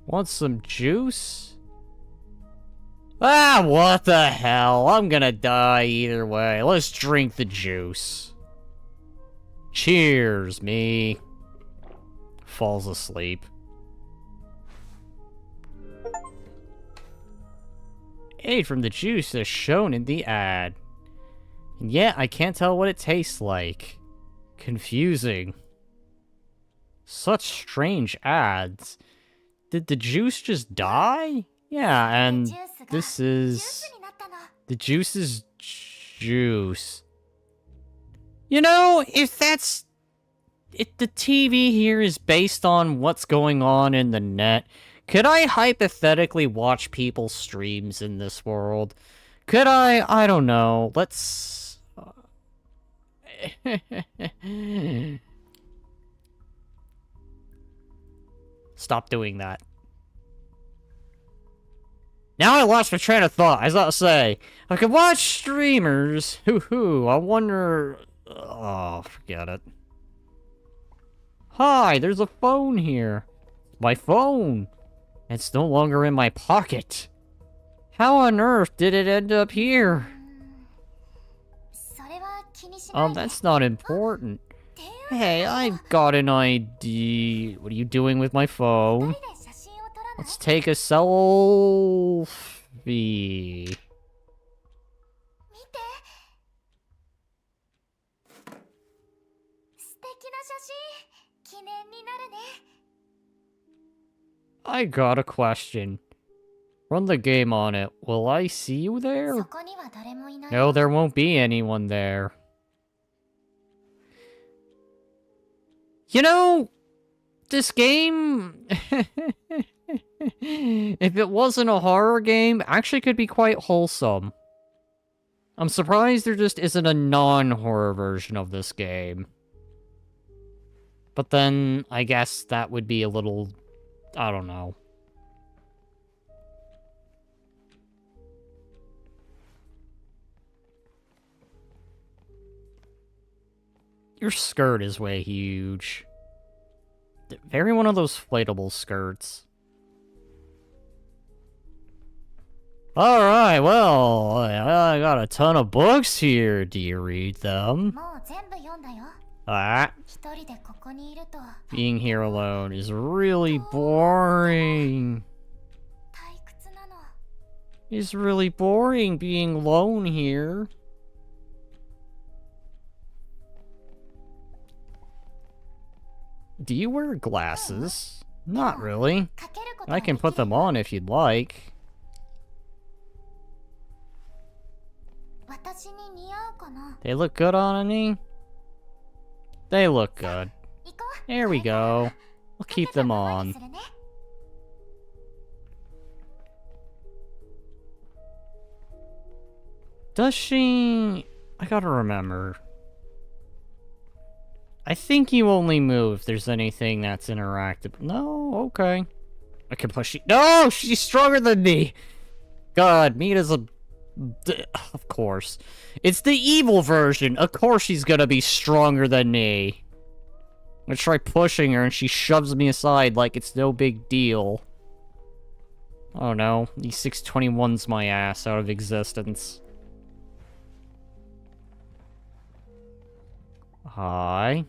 Want some juice? Ah, what the hell? I'm gonna die either way. Let's drink the juice. Cheers, me. Falls asleep. Aid from the juice as shown in the ad. And yet, I can't tell what it tastes like. Confusing. Such strange ads. Did the juice just die? Yeah, and this is... The juice is juice. You know, if that's... If the TV here is based on what's going on in the net, could I hypothetically watch people's streams in this world? Could I? I don't know. Let's... Stop doing that. Now I lost my train of thought. I was about to say, I could watch streamers. Hoo-hoo. I wonder... Oh, forget it. Hi, there's a phone here. My phone. It's no longer in my pocket. How on earth did it end up here? That's not important. Hey, I've got an idea. What are you doing with my phone? Let's take a selfie. I got a question. Run the game on it. Will I see you there? No, there won't be anyone there. You know, this game, if it wasn't a horror game, actually could be quite wholesome. I'm surprised there just isn't a non-horror version of this game. But then, I guess that would be a little... I don't know. Your skirt is way huge. Very one of those inflatable skirts. Alright, well, I got a ton of books here. Do you read them? Being here alone is really boring. It's really boring being alone here. Do you wear glasses? Not really. I can put them on if you'd like. They look good on me? They look good. There we go. We'll keep them on. Does she... I gotta remember. I think you only move if there's anything that's interactive. No, okay. I can push you. No, she's stronger than me. God, Mita's a... Of course. It's the evil version. Of course she's gonna be stronger than me. I'm gonna try pushing her and she shoves me aside like it's no big deal. Oh no, he 621's my ass out of existence. Hi.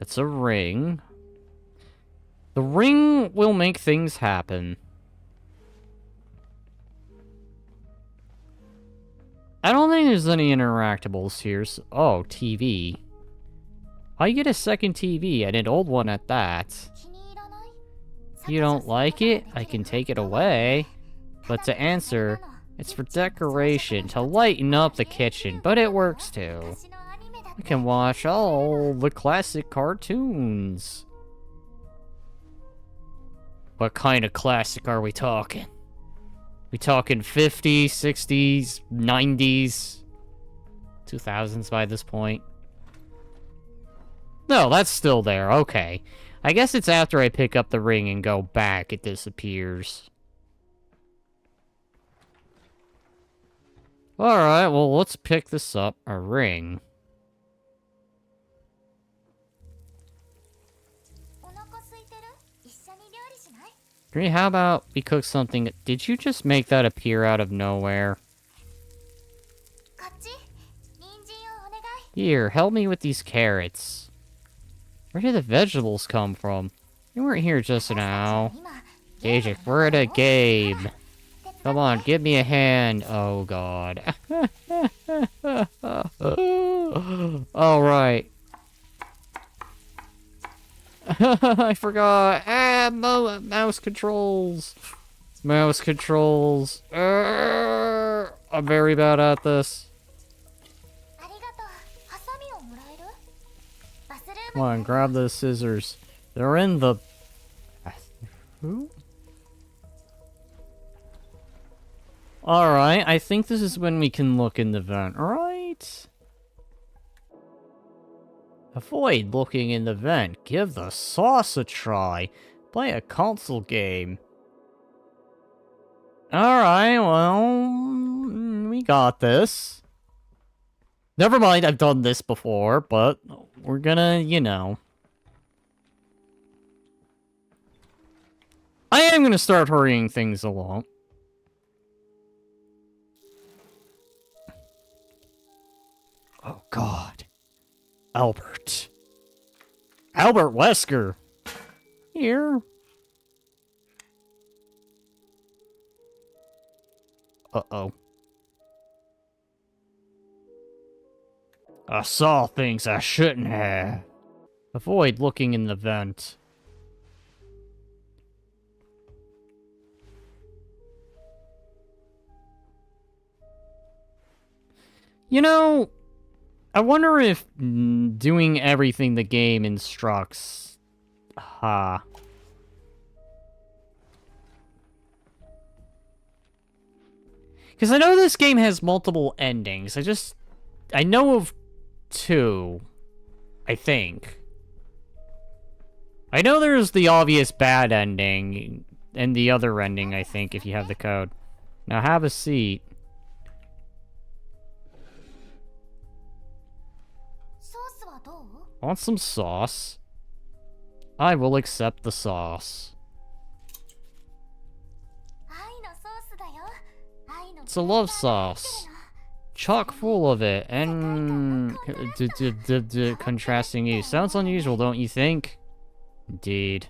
It's a ring. The ring will make things happen. I don't think there's any interactables here. So oh, TV. I get a second TV and an old one at that. You don't like it? I can take it away. But to answer, it's for decoration, to lighten up the kitchen, but it works too. I can watch all the classic cartoons. What kind of classic are we talking? We talking 50s, 60s, 90s, 2000s by this point? No, that's still there. Okay. I guess it's after I pick up the ring and go back, it disappears. Alright, well, let's pick this up. A ring. How about we cook something? Did you just make that appear out of nowhere? Here, help me with these carrots. Where did the vegetables come from? You weren't here just now. Agent, we're at a game. Come on, give me a hand. Oh, God. Alright. I forgot. Ah, mouse controls. Mouse controls. I'm very bad at this. Come on, grab those scissors. They're in the... Who? Alright, I think this is when we can look in the vent, right? Avoid looking in the vent. Give the sauce a try. Play a console game. Alright, well... We got this. Never mind, I've done this before, but we're gonna, you know... I am gonna start hurrying things along. Oh, God. Albert. Albert Wesker. Here. Uh-oh. I saw things I shouldn't have. Avoid looking in the vent. You know, I wonder if doing everything the game instructs... Because I know this game has multiple endings. I know of 2, I think. I know there's the obvious bad ending, and the other ending, I think, if you have the code. Now have a seat. Want some sauce? I will accept the sauce. It's a love sauce. Chock full of it, and... contrasting use. Sounds unusual, don't you think? Indeed.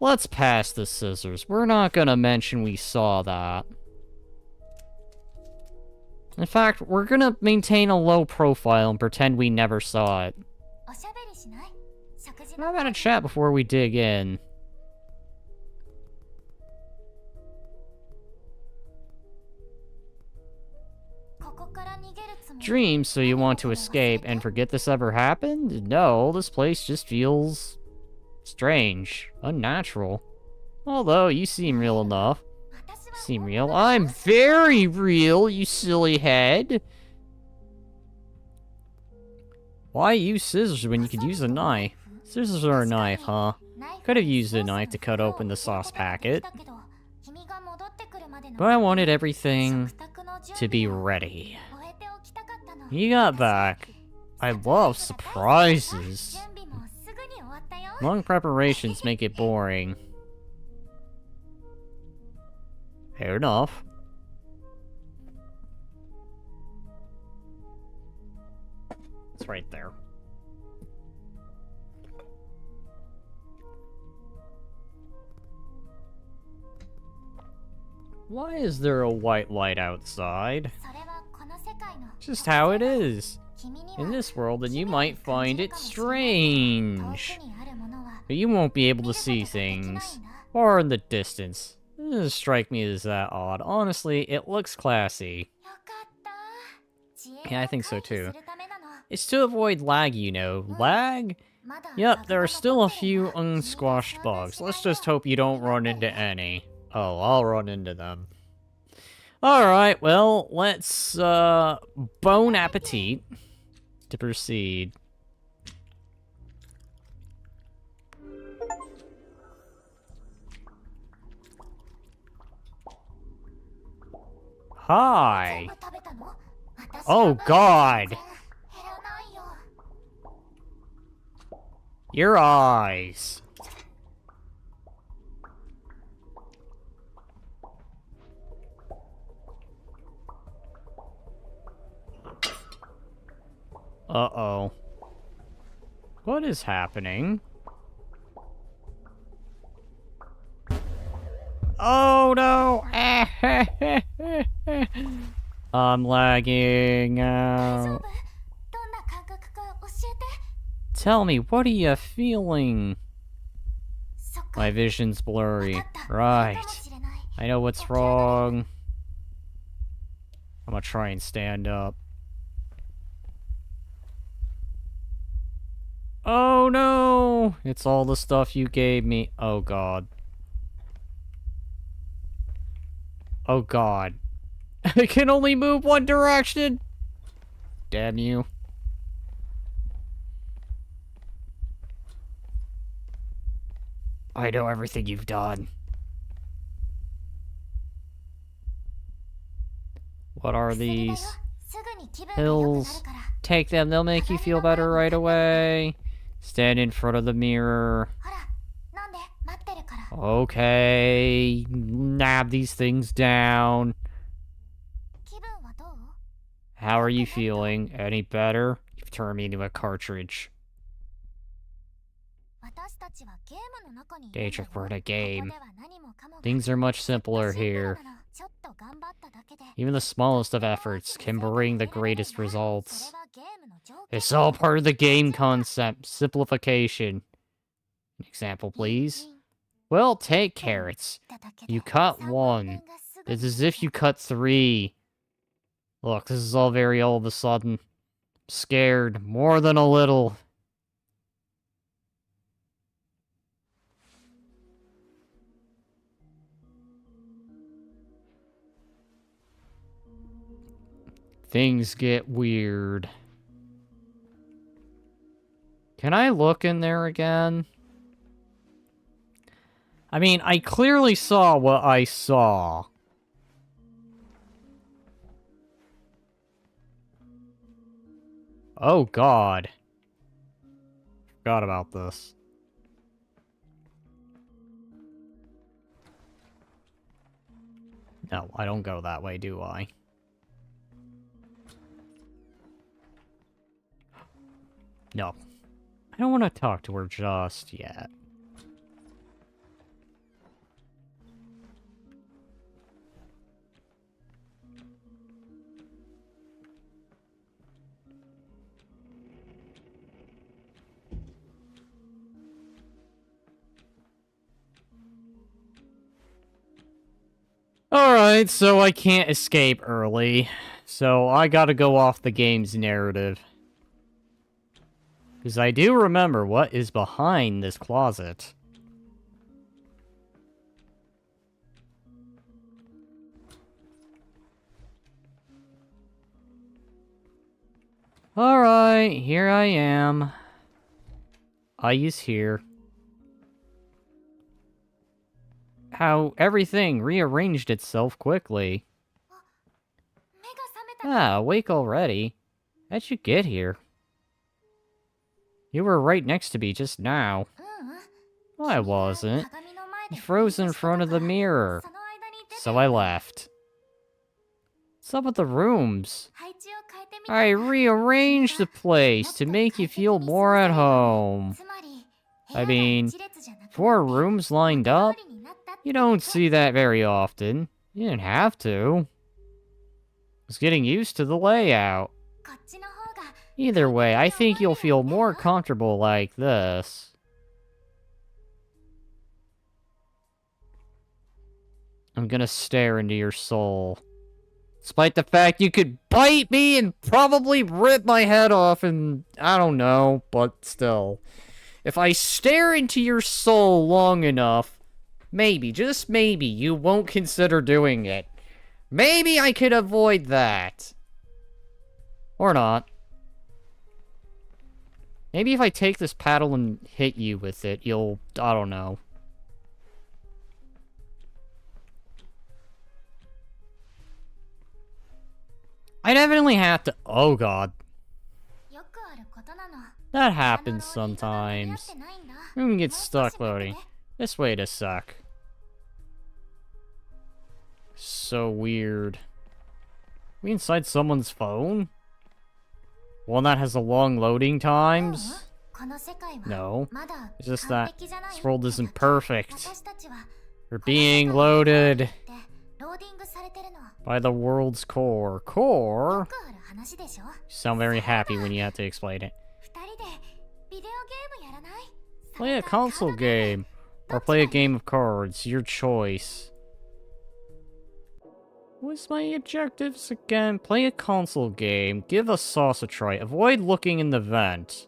Let's pass the scissors. We're not gonna mention we saw that. In fact, we're gonna maintain a low profile and pretend we never saw it. How about a chat before we dig in? Dream, so you want to escape and forget this ever happened? No, this place just feels... strange. Unnatural. Although, you seem real enough. Seem real? I'm very real, you silly head! Why use scissors when you could use a knife? Scissors or a knife, huh? Could have used a knife to cut open the sauce packet. But I wanted everything to be ready. You got back. I love surprises. Long preparations make it boring. Fair enough. It's right there. Why is there a white light outside? Just how it is. In this world, and you might find it strange. But you won't be able to see things. Far in the distance. It doesn't strike me as that odd. Honestly, it looks classy. Yeah, I think so too. It's to avoid lag, you know. Lag? Yep, there are still a few unsquashed bugs. Let's just hope you don't run into any. Oh, I'll run into them. Alright, well, let's, bon appetit to proceed. Hi! Oh, God! Your eyes! Uh-oh. What is happening? Oh no! I'm lagging out. Tell me, what are you feeling? My vision's blurry. Right. I know what's wrong. I'm gonna try and stand up. Oh no! It's all the stuff you gave me. Oh god. Oh god. I can only move one direction! Damn you. I know everything you've done. What are these? Pills. Take them, they'll make you feel better right away. Stand in front of the mirror. Okay. Nab these things down. How are you feeling? Any better? You've turned me into a cartridge. Daedric, we're in a game. Things are much simpler here. Even the smallest of efforts can bring the greatest results. It's all part of the game concept. Simplification. An example, please. Well, take carrots. You cut one. It's as if you cut 3. Look, this is all very all of a sudden. I'm scared. More than a little. Things get weird. Can I look in there again? I mean, I clearly saw what I saw. Oh god. Forgot about this. No, I don't go that way, do I? No. I don't want to talk to her just yet. Alright, so I can't escape early. So I gotta go off the game's narrative. Because I do remember what is behind this closet. Alright, here I am. I's here. How everything rearranged itself quickly. Ah, awake already? How'd you get here? You were right next to me just now. Well, I wasn't. You froze in front of the mirror. So I left. What's up with the rooms? I rearranged the place to make you feel more at home. I mean, 4 rooms lined up? You don't see that very often. You didn't have to. I was getting used to the layout. Either way, I think you'll feel more comfortable like this. I'm gonna stare into your soul. Despite the fact you could bite me and probably rip my head off and... I don't know, but still. If I stare into your soul long enough, maybe, just maybe, you won't consider doing it. Maybe I could avoid that. Or not. Maybe if I take this paddle and hit you with it, you'll... I don't know. I definitely have to... Oh god. That happens sometimes. We can get stuck loading. Just wait a sec. So weird. We inside someone's phone? One that has a long loading times? No. It's just that this world isn't perfect. We're being loaded by the world's core. Core? You sound very happy when you have to explain it. Play a console game. Or play a game of cards. Your choice. What's my objectives again? Play a console game. Give a sauce a try. Avoid looking in the vent.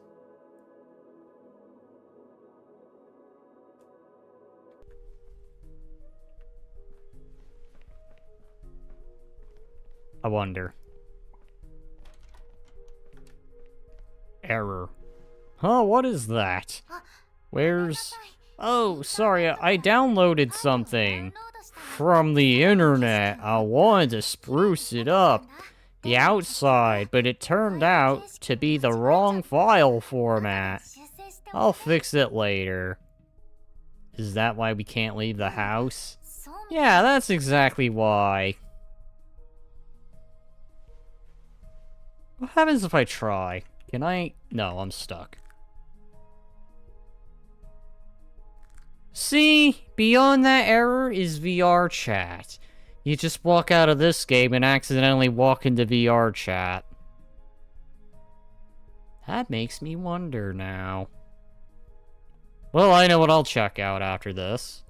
I wonder. Error. Huh, what is that? Where's... Oh, sorry, I downloaded something from the internet. I wanted to spruce it up, the outside, but it turned out to be the wrong file format. I'll fix it later. Is that why we can't leave the house? Yeah, that's exactly why. What happens if I try? Can I? No, I'm stuck. See? Beyond that error is VR chat. You just walk out of this game and accidentally walk into VR chat. That makes me wonder now. Well, I know what I'll check out after this.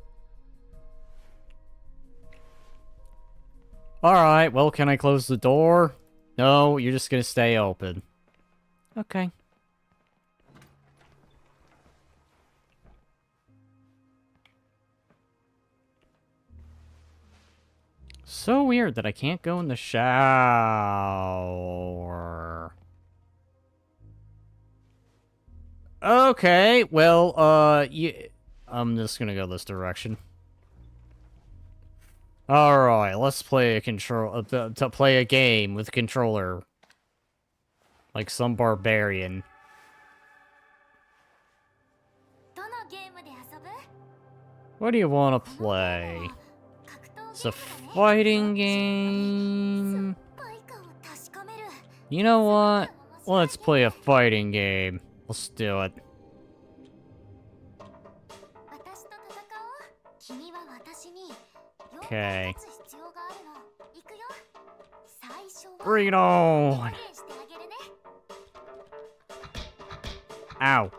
Alright, well, can I close the door? No, you're just gonna stay open. Okay. So weird that I can't go in the shower. Okay, well, I'm just gonna go this direction. Alright, let's play a to play a game with a controller. Like some barbarian. What do you want to play? It's a fighting game. You know what? Let's play a fighting game. Let's do it. Okay. Bring it on! Ow.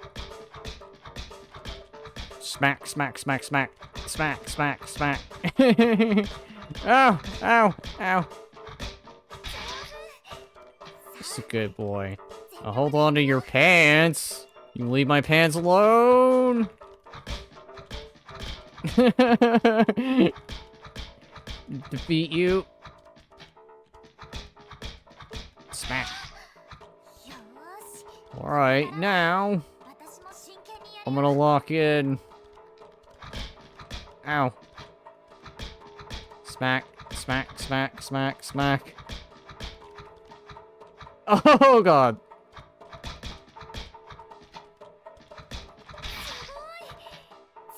Smack, smack, smack, smack. Smack, smack, smack. Ow, ow, ow. This is a good boy. Now hold on to your pants. You leave my pants alone. Defeat you. Smack. Alright, now I'm gonna lock in. Ow. Smack, smack, smack, smack, smack. Oh god.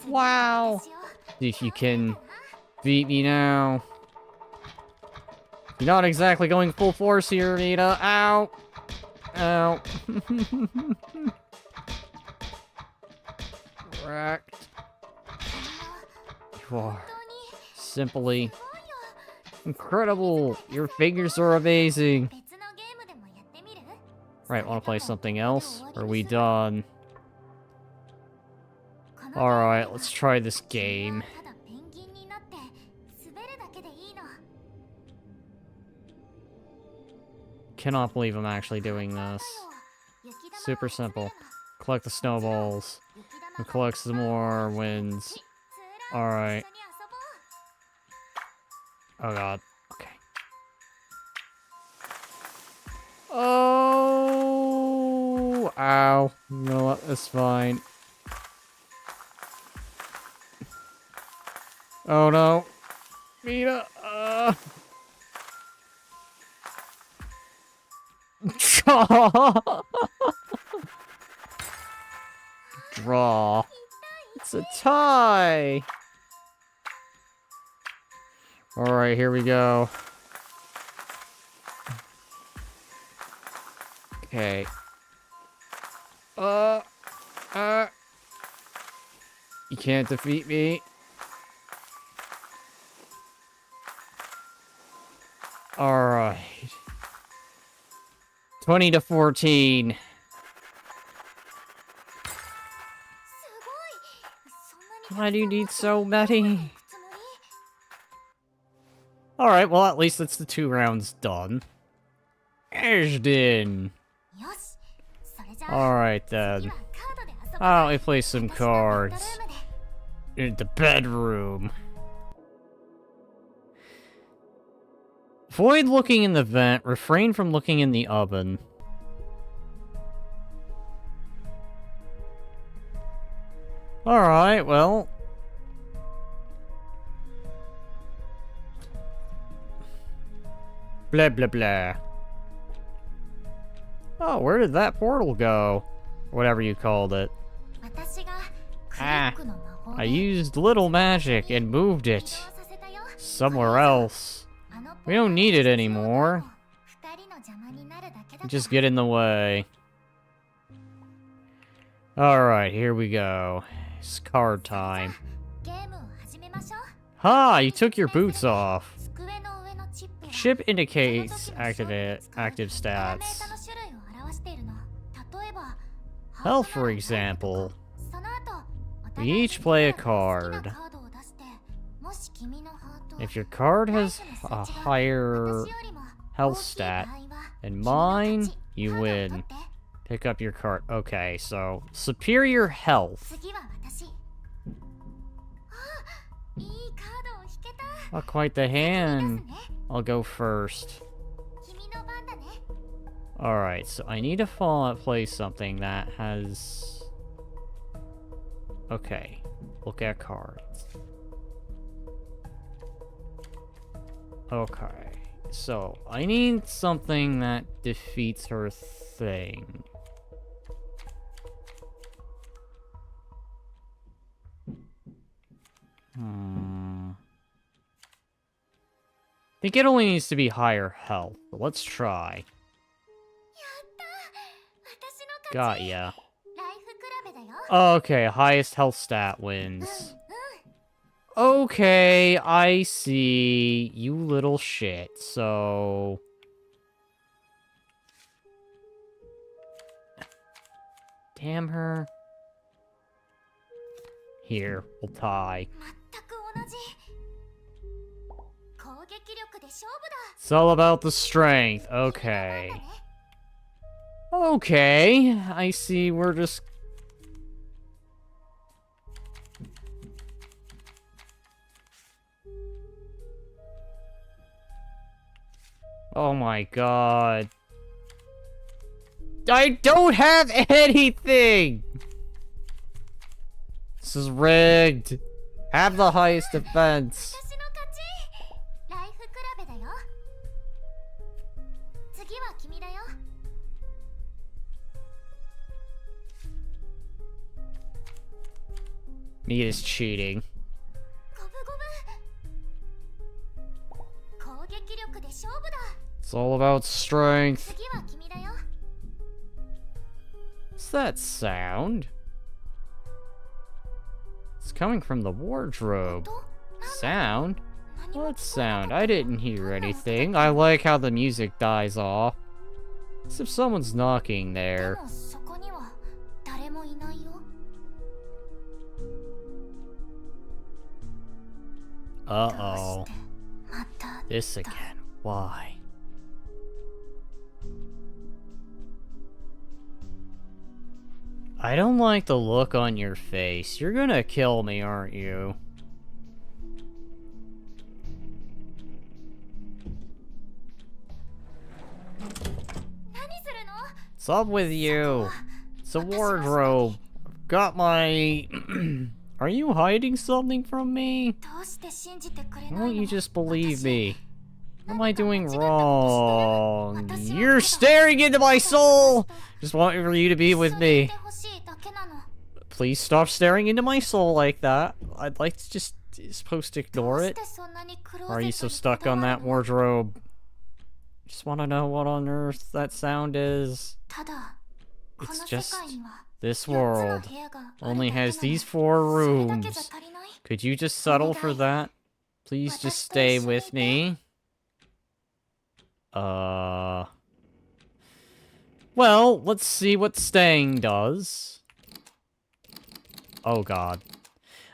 Wow. See if you can beat me now. You're not exactly going full force here, Nita. Ow. Ow. Wrecked. You are simply incredible. Your figures are amazing. Right, want to play something else? Or are we done? Alright, let's try this game. Cannot believe I'm actually doing this. Super simple. Collect the snowballs. And collect some more wins. Alright. Oh god. Okay. Oh! Ow. You know what? That's fine. Oh no. Mita. Draw. It's a tie. Alright, here we go. Okay. You can't defeat me. Alright. 20 to 14. Why do you need so many? Alright, well at least it's the 2 rounds done. Ashton! Alright then. Why don't we play some cards? In the bedroom. Avoid looking in the vent. Refrain from looking in the oven. Alright, well. Blah, blah, blah. Oh, where did that portal go? Whatever you called it. Ah, I used little magic and moved it somewhere else. We don't need it anymore. Just get in the way. Alright, here we go. It's card time. Ha! You took your boots off. Chip indicates active stats. Health, for example. We each play a card. If your card has a higher health stat than mine, you win. Pick up your card. Okay, so superior health. Not quite the hand. I'll go first. Alright, so I need to play something that has... Okay, look at cards. Okay, so I need something that defeats her thing. I think it only needs to be higher health, but let's try. Got ya. Okay, highest health stat wins. Okay, I see. You little shit, so... Damn her. Here, we'll tie. It's all about the strength. Okay. Okay, I see we're just... Oh my god. I don't have anything! This is rigged. Have the highest defense. Me is cheating. It's all about strength. What's that sound? It's coming from the wardrobe. Sound? What sound? I didn't hear anything. I like how the music dies off. As if someone's knocking there. Uh-oh. This again. Why? I don't like the look on your face. You're gonna kill me, aren't you? What's up with you? It's a wardrobe. I've got my... Are you hiding something from me? Why don't you just believe me? What am I doing wrong? You're staring into my soul! Just want for you to be with me. Please stop staring into my soul like that. I'd like to just... supposed to ignore it. Or are you so stuck on that wardrobe? Just want to know what on earth that sound is. It's just... This world only has these 4 rooms. Could you just settle for that? Please just stay with me. Well, let's see what staying does. Oh god.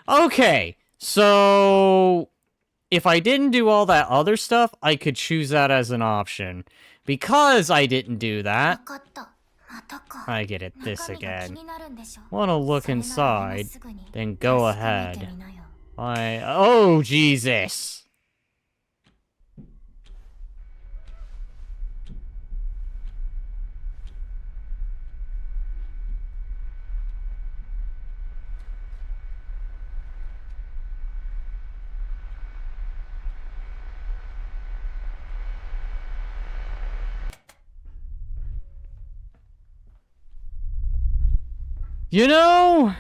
Okay, so if I didn't do all that other stuff, I could choose that as an option. Because I didn't do that, I get it, this again. Wanna look inside? Then go ahead. Oh, Jesus! You know...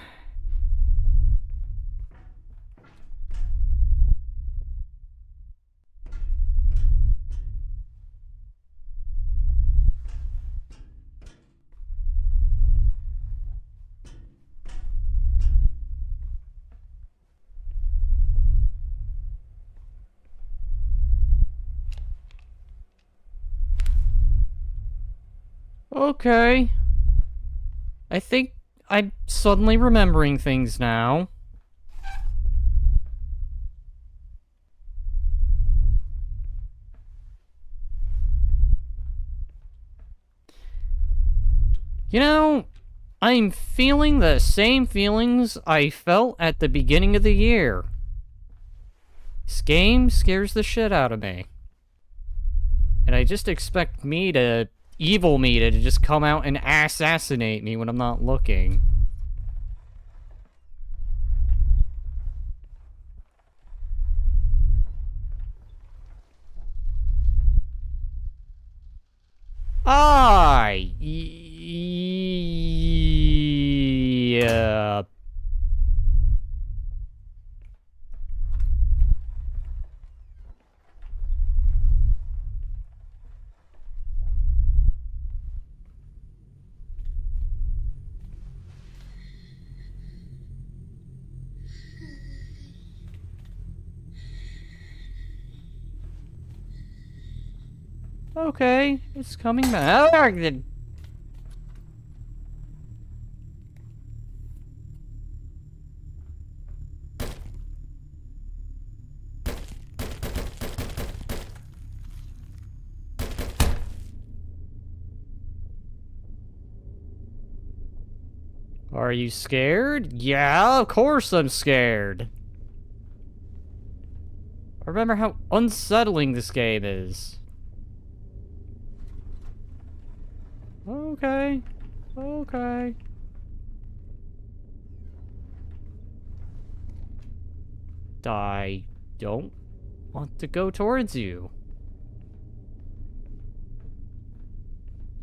Okay. I think I'm suddenly remembering things now. You know, I'm feeling the same feelings I felt at the beginning of the year. This game scares the shit out of me. And I just expect evil me to just come out and assassinate me when I'm not looking. Yeah. Okay, it's coming back. Are you scared? Yeah, of course I'm scared. I remember how unsettling this game is. Okay. Okay. I don't want to go towards you.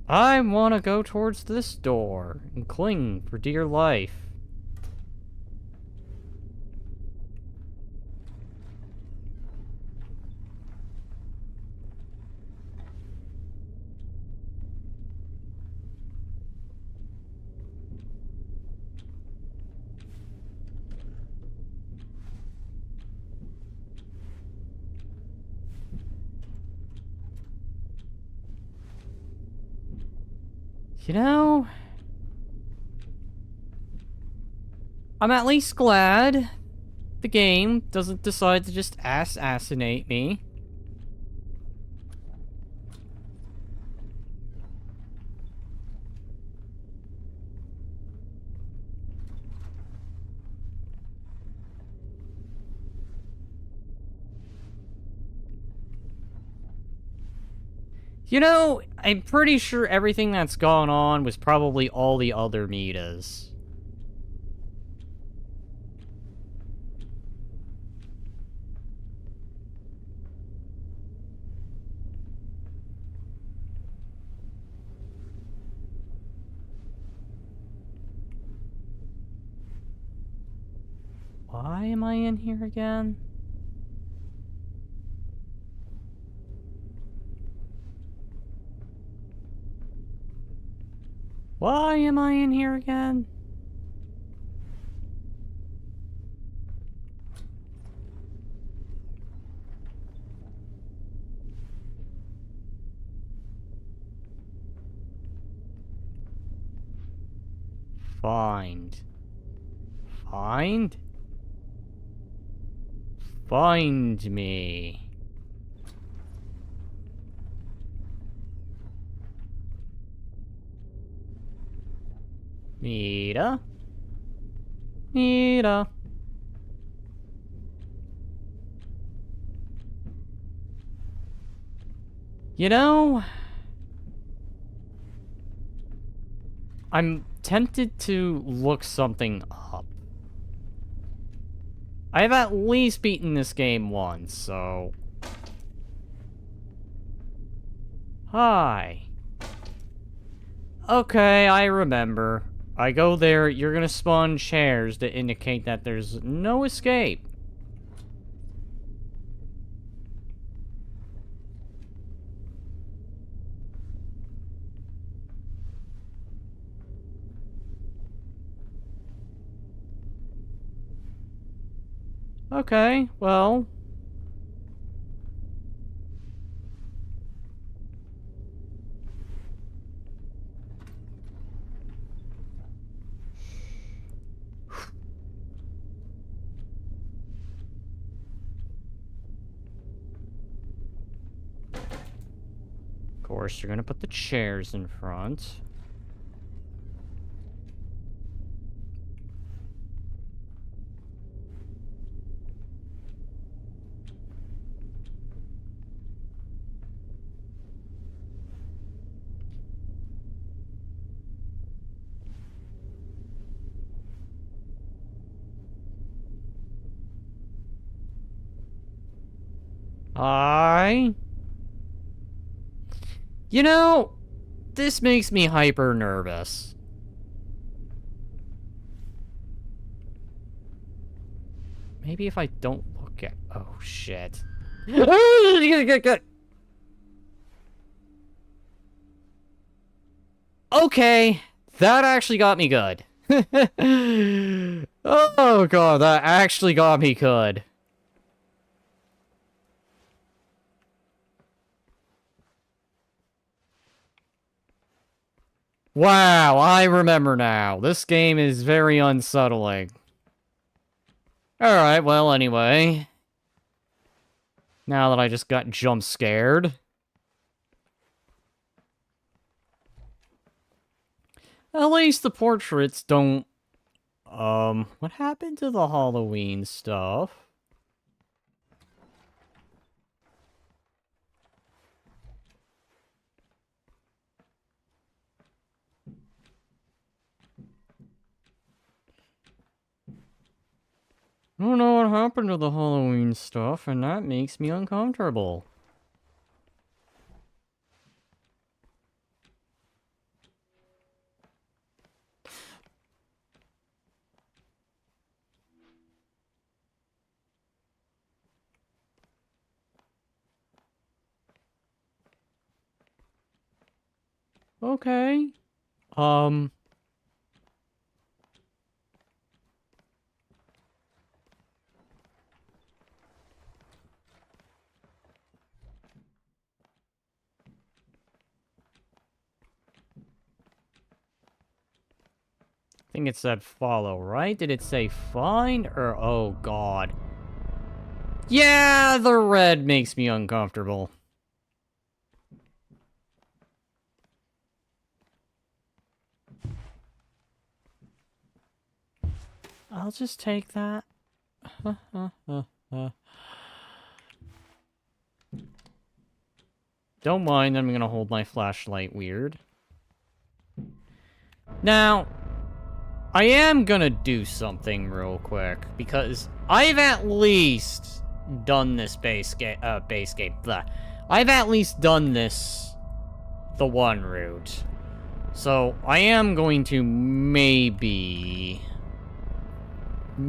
I want to go towards this door and cling for dear life. You know, I'm at least glad the game doesn't decide to just assassinate me. You know, I'm pretty sure everything that's gone on was probably all the other metas. Why am I in here again? Why am I in here again? Find. Find? Find me. Mira. Mira. You know, I'm tempted to look something up. I've at least beaten this game once, so... Hi. Okay, I remember. I go there, you're gonna spawn chairs that indicate that there's no escape. Okay, well... Of course, you're gonna put the chairs in front. You know, this makes me hyper nervous. Maybe if I don't look at... Oh, shit. Okay, that actually got me good. Oh god, that actually got me good. Wow, I remember now. This game is very unsettling. Alright, well, anyway. Now that I just got jump scared. At least the portraits don't... what happened to the Halloween stuff? I don't know what happened to the Halloween stuff, and that makes me uncomfortable. Okay. I think it said follow, right? Did it say find or... Oh, God. Yeah, the red makes me uncomfortable. I'll just take that. Don't mind, I'm gonna hold my flashlight weird. Now, I am gonna do something real quick, because I've at least done this base game, I've at least done this the one route. So, I am going to maybe... I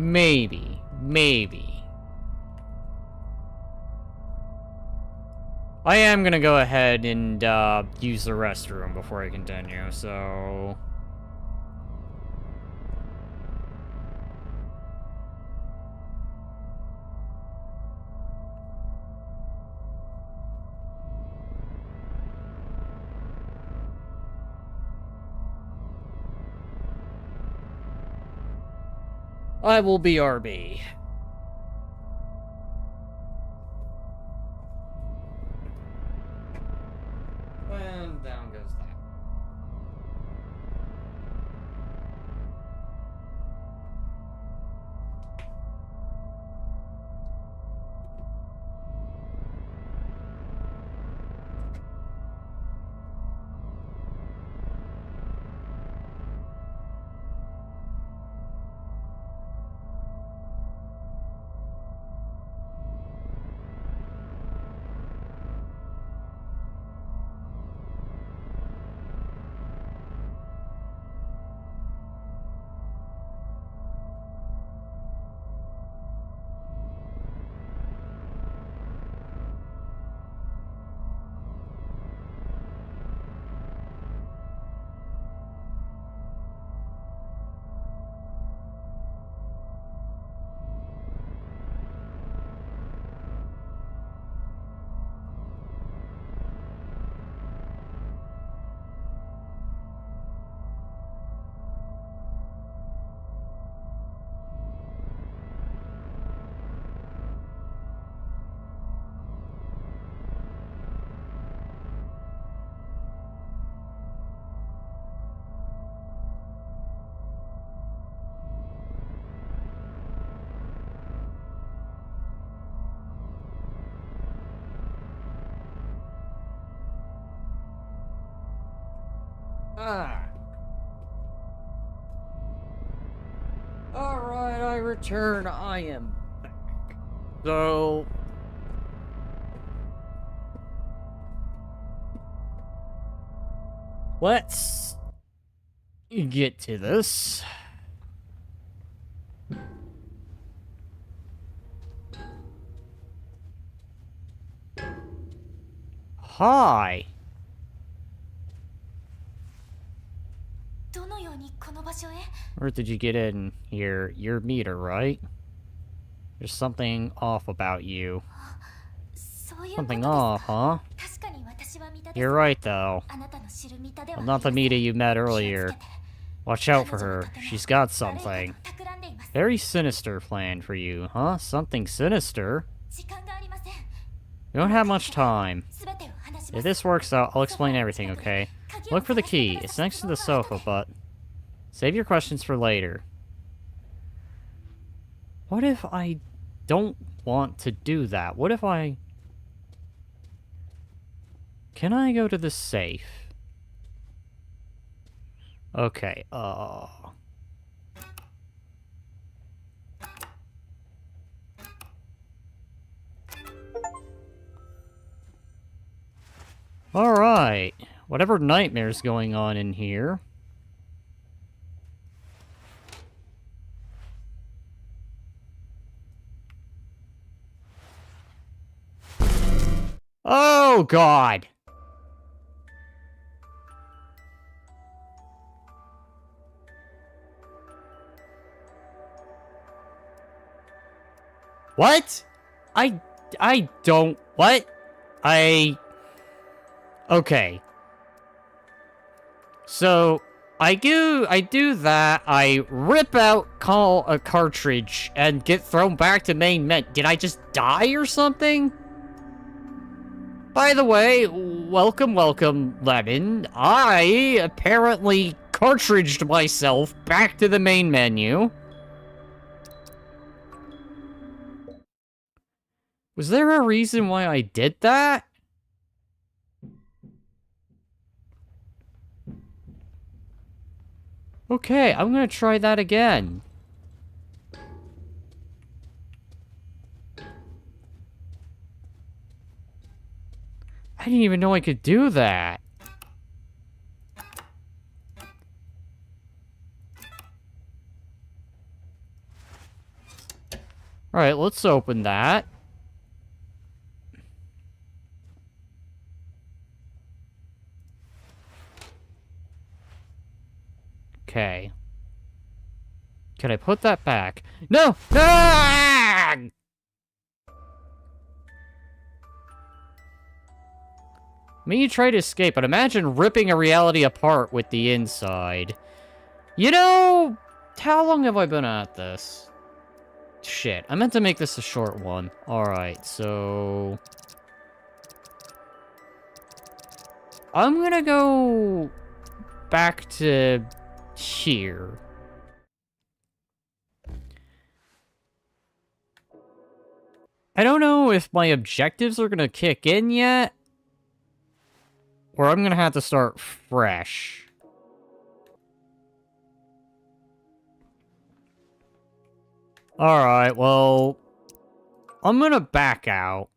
am gonna go ahead and use the restroom before I continue, so... I will BRB. and down goes that. Alright, I return. I am back. So... let's get to this. Hi. Where did you get in here? Your meter, right? There's something off about you. Something off, huh? You're right, though. I'm not the Mita you met earlier. Watch out for her. She's got something. Very sinister plan for you, huh? Something sinister? We don't have much time. If this works out, I'll explain everything, okay? Look for the key. It's next to the sofa, but... save your questions for later. What if I don't want to do that? What if I... can I go to the safe? Okay, alright. Whatever nightmare's going on in here. Oh, God! What? I don't... what? Okay. So, I do that, I rip out a cartridge and get thrown back to main menu. Did I just die or something? By the way, welcome, Lemon. I apparently cartridged myself back to the main menu. Was there a reason why I did that? Okay, I'm gonna try that again. I didn't even know I could do that. Alright, let's open that. Okay. Can I put that back? No! Ah! I mean, you try to escape, but imagine ripping a reality apart with the inside. You know, how long have I been at this? Shit, I meant to make this a short one. Alright, so... I'm gonna go back to here. I don't know if my objectives are gonna kick in yet, or I'm gonna have to start fresh. Alright, well, I'm gonna back out.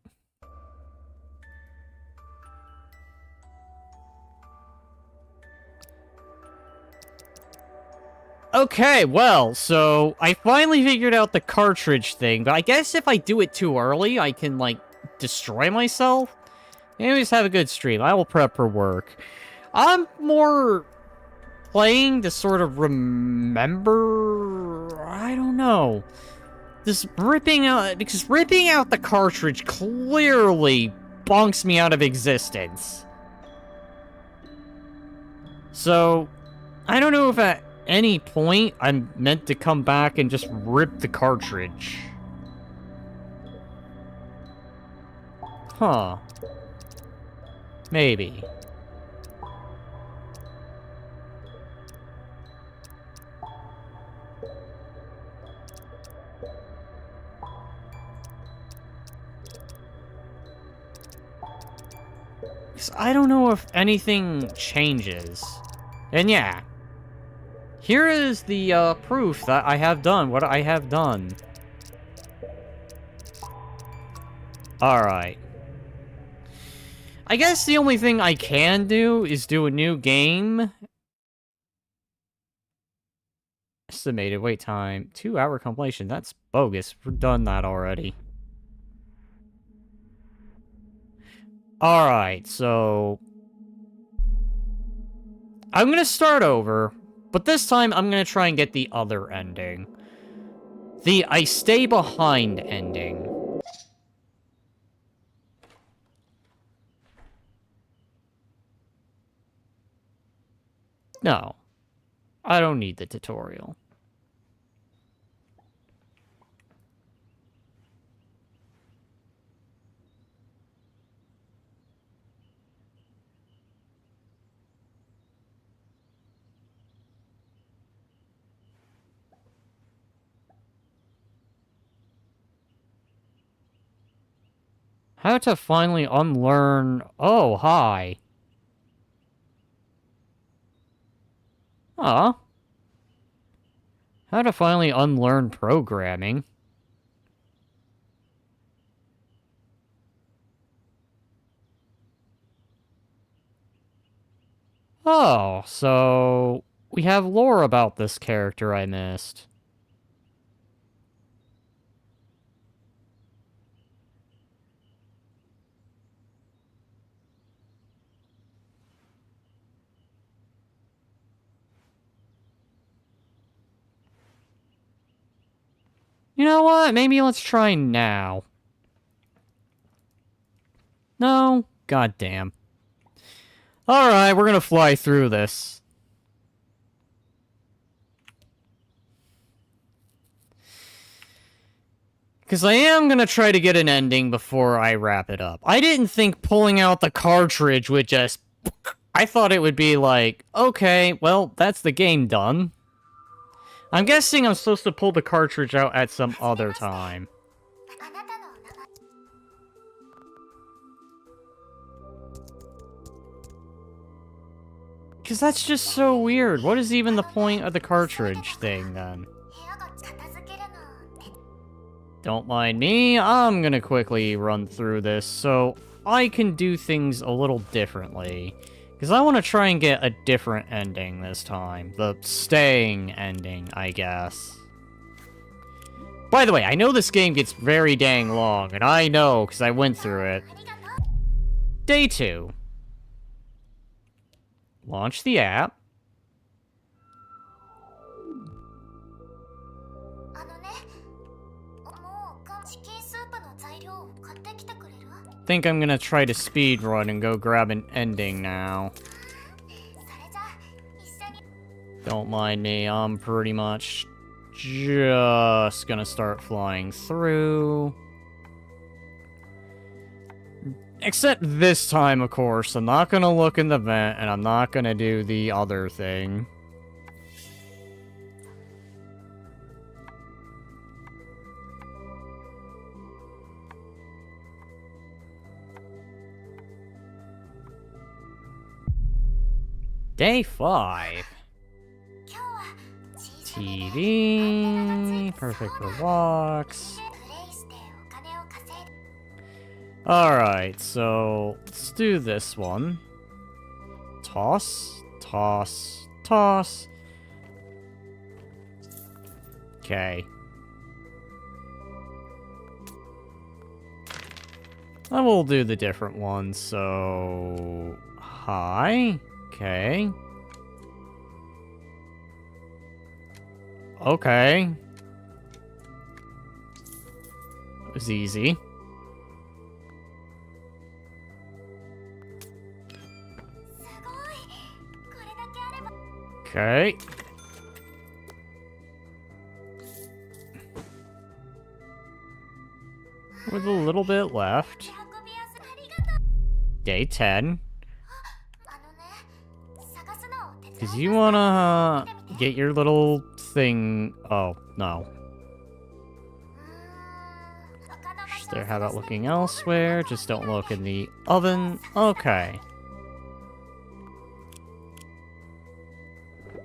Okay, well, so I finally figured out the cartridge thing, but I guess if I do it too early, I can, like, destroy myself. Anyways, have a good stream. I will prep for work. I'm more playing to sort of remember... I don't know. This ripping out... Because ripping out the cartridge clearly bonks me out of existence. So, I don't know if at any point I'm meant to come back and just rip the cartridge. Huh. Maybe. I don't know if anything changes. And yeah. Here is the proof that I have done what I have done. Alright. I guess the only thing I can do is do a new game. Estimated wait time. 2-hour completion. That's bogus. We've done that already. Alright, so... I'm gonna start over, but this time I'm gonna try and get the other ending. The I stay behind ending. No. I don't need the tutorial. How to finally unlearn... Oh, hi. Aw. How to finally unlearn programming. Oh, so... we have lore about this character I missed. You know what? Maybe let's try now. No? Goddamn. Alright, we're gonna fly through this. Because I am gonna try to get an ending before I wrap it up. I didn't think pulling out the cartridge would just... I thought it would be like, okay, well, that's the game done. I'm guessing I'm supposed to pull the cartridge out at some other time. Because that's just so weird. What is even the point of the cartridge thing, then? Don't mind me. I'm gonna quickly run through this so I can do things a little differently. Because I want to try and get a different ending this time. The staying ending, I guess. By the way, I know this game gets very dang long, and I know because I went through it. Day 2. Launch the app. Think I'm gonna try to speed run and go grab an ending now. Don't mind me, I'm pretty much just gonna start flying through. Except this time, of course, I'm not gonna look in the vent, and I'm not gonna do the other thing. Day 5. TV, perfect for walks. Alright, so let's do this one. Toss, toss, toss. Okay. I will do the different ones, so... Hi. Okay. Okay. It was easy. Okay. With a little bit left. Day 10. Because you wanna get your little thing... Oh, no. There, how about looking elsewhere? Just don't look in the oven. Okay.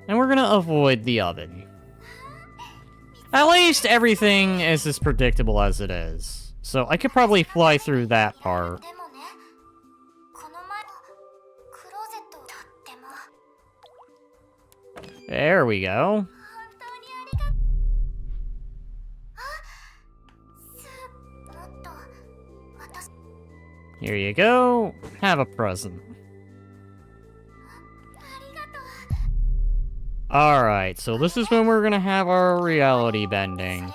And we're gonna avoid the oven. At least everything is as predictable as it is. So I could probably fly through that part. There we go. Here you go. Have a present. Alright, so this is when we're gonna have our reality bending.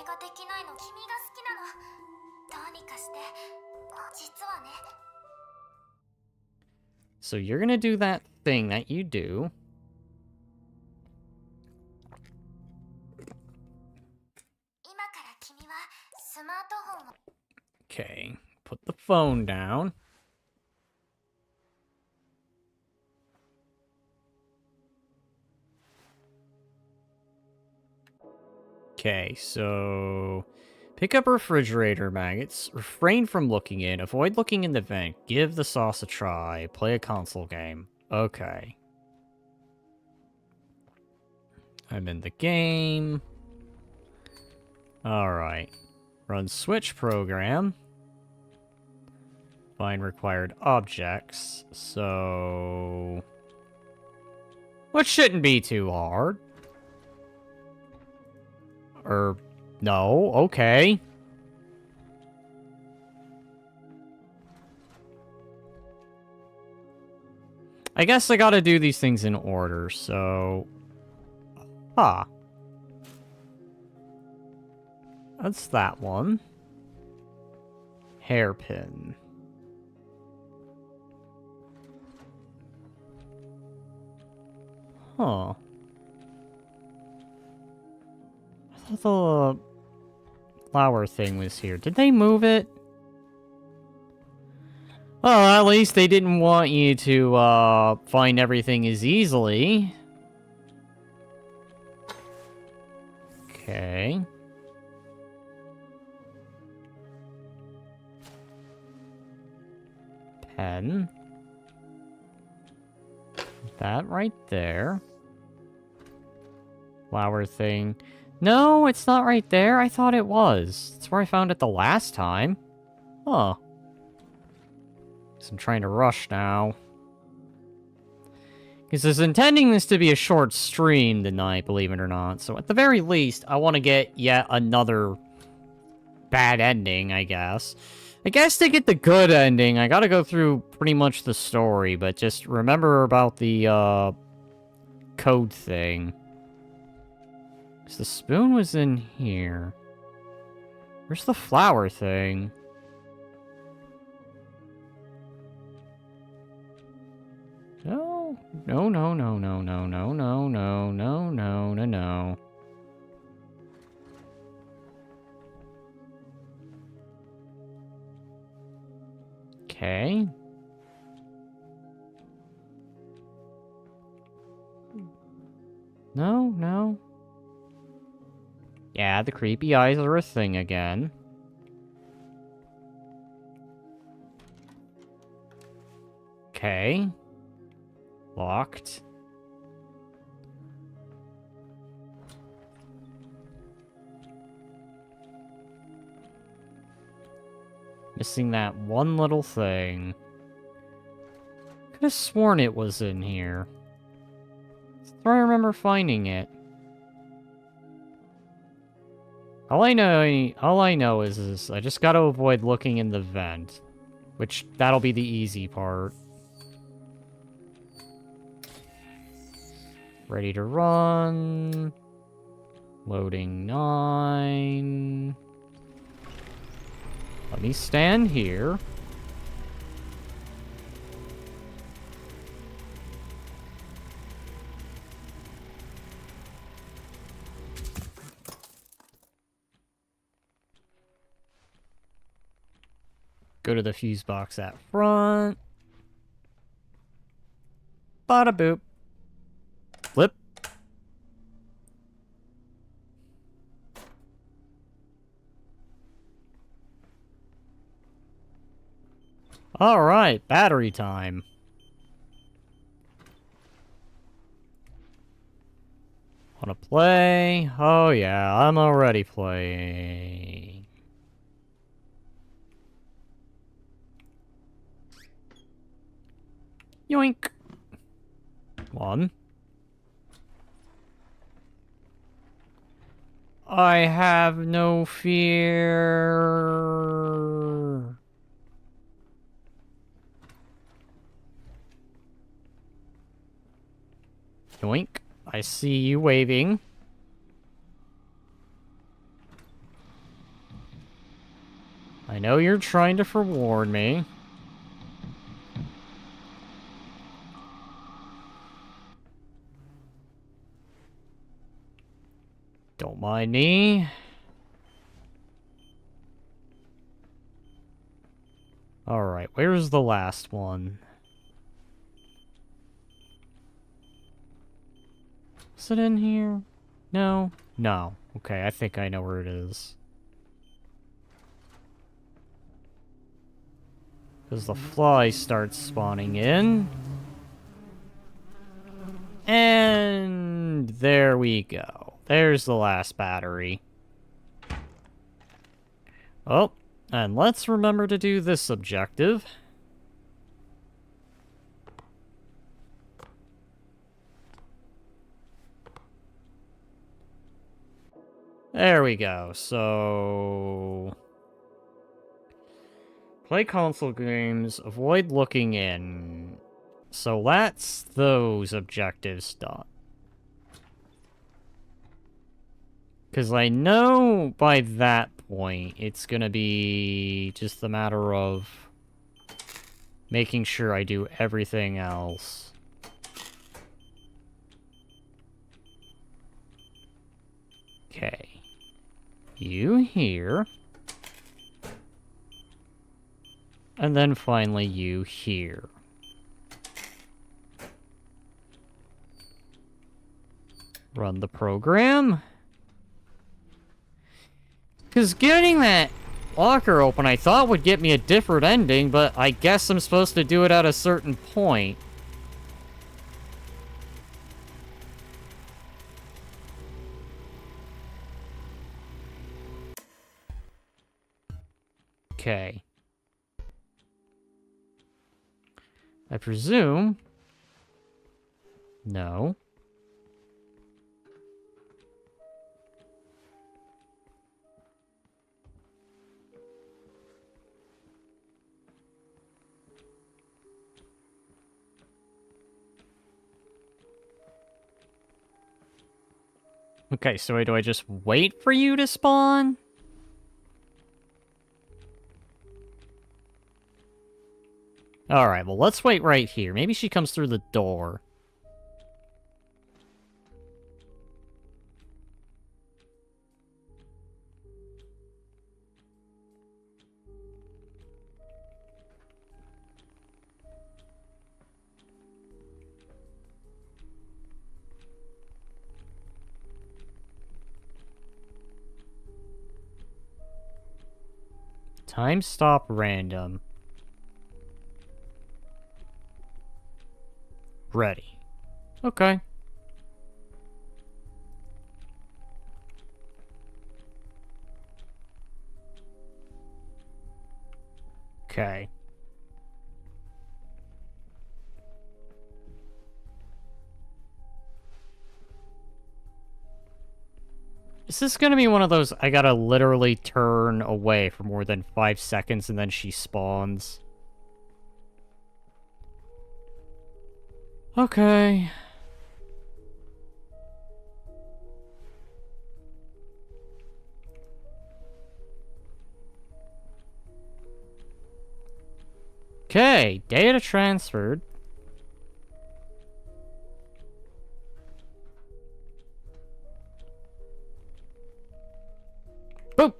So you're gonna do that thing that you do. Okay, put the phone down. Okay, so... Pick up refrigerator maggots, refrain from looking in, avoid looking in the vent, give the sauce a try, play a console game. Okay. I'm in the game. Alright. Run switch program. Find required objects, so... Which shouldn't be too hard. No, okay. I guess I gotta do these things in order, so... Ah. That's that one. Hairpin. Huh. I thought the flower thing was here. Did they move it? Well, at least they didn't want you to, find everything as easily. Okay. Pen. That right there. Flower thing. No, it's not right there. I thought it was. That's where I found it the last time. Huh. I'm trying to rush now. Because I was intending this to be a short stream tonight, believe it or not. So at the very least, I want to get yet another bad ending, I guess. I guess to get the good ending, I gotta go through pretty much the story, but just remember about the, code thing. Because the spoon was in here. Where's the flower thing? No, no, no, no, no, no, no, no, no, no, no, no, no. Okay. No, no. Yeah, the creepy eyes are a thing again. Okay. Locked. Missing that one little thing. Could have sworn it was in here. I remember finding it. All I know is I just gotta avoid looking in the vent. Which, that'll be the easy part. Ready to run. Loading 9. Let me stand here. Go to the fuse box at front. Bada boop. Flip. Alright, battery time. Wanna play? Oh yeah, I'm already playing. Yoink. 1. I have no fear. Yoink. I see you waving. I know you're trying to forewarn me. Don't mind me. Alright, where's the last one? Is it in here? No? No. Okay, I think I know where it is. Because the fly starts spawning in. And there we go. There's the last battery. Oh, and let's remember to do this objective. There we go. So... play console games, avoid looking in. So that's those objectives done. Because I know by that point, it's gonna be just a matter of making sure I do everything else. Okay. You here. And then finally you here. Run the program. Because getting that locker open I thought would get me a different ending, but I guess I'm supposed to do it at a certain point. Okay. I presume... no. Okay, so do I just wait for you to spawn? Alright, well, let's wait right here. Maybe she comes through the door. Time stop random. Ready. Okay. Okay. Is this gonna be one of those I gotta literally turn away for more than 5 seconds and then she spawns? Okay. Okay, data transferred. Boop!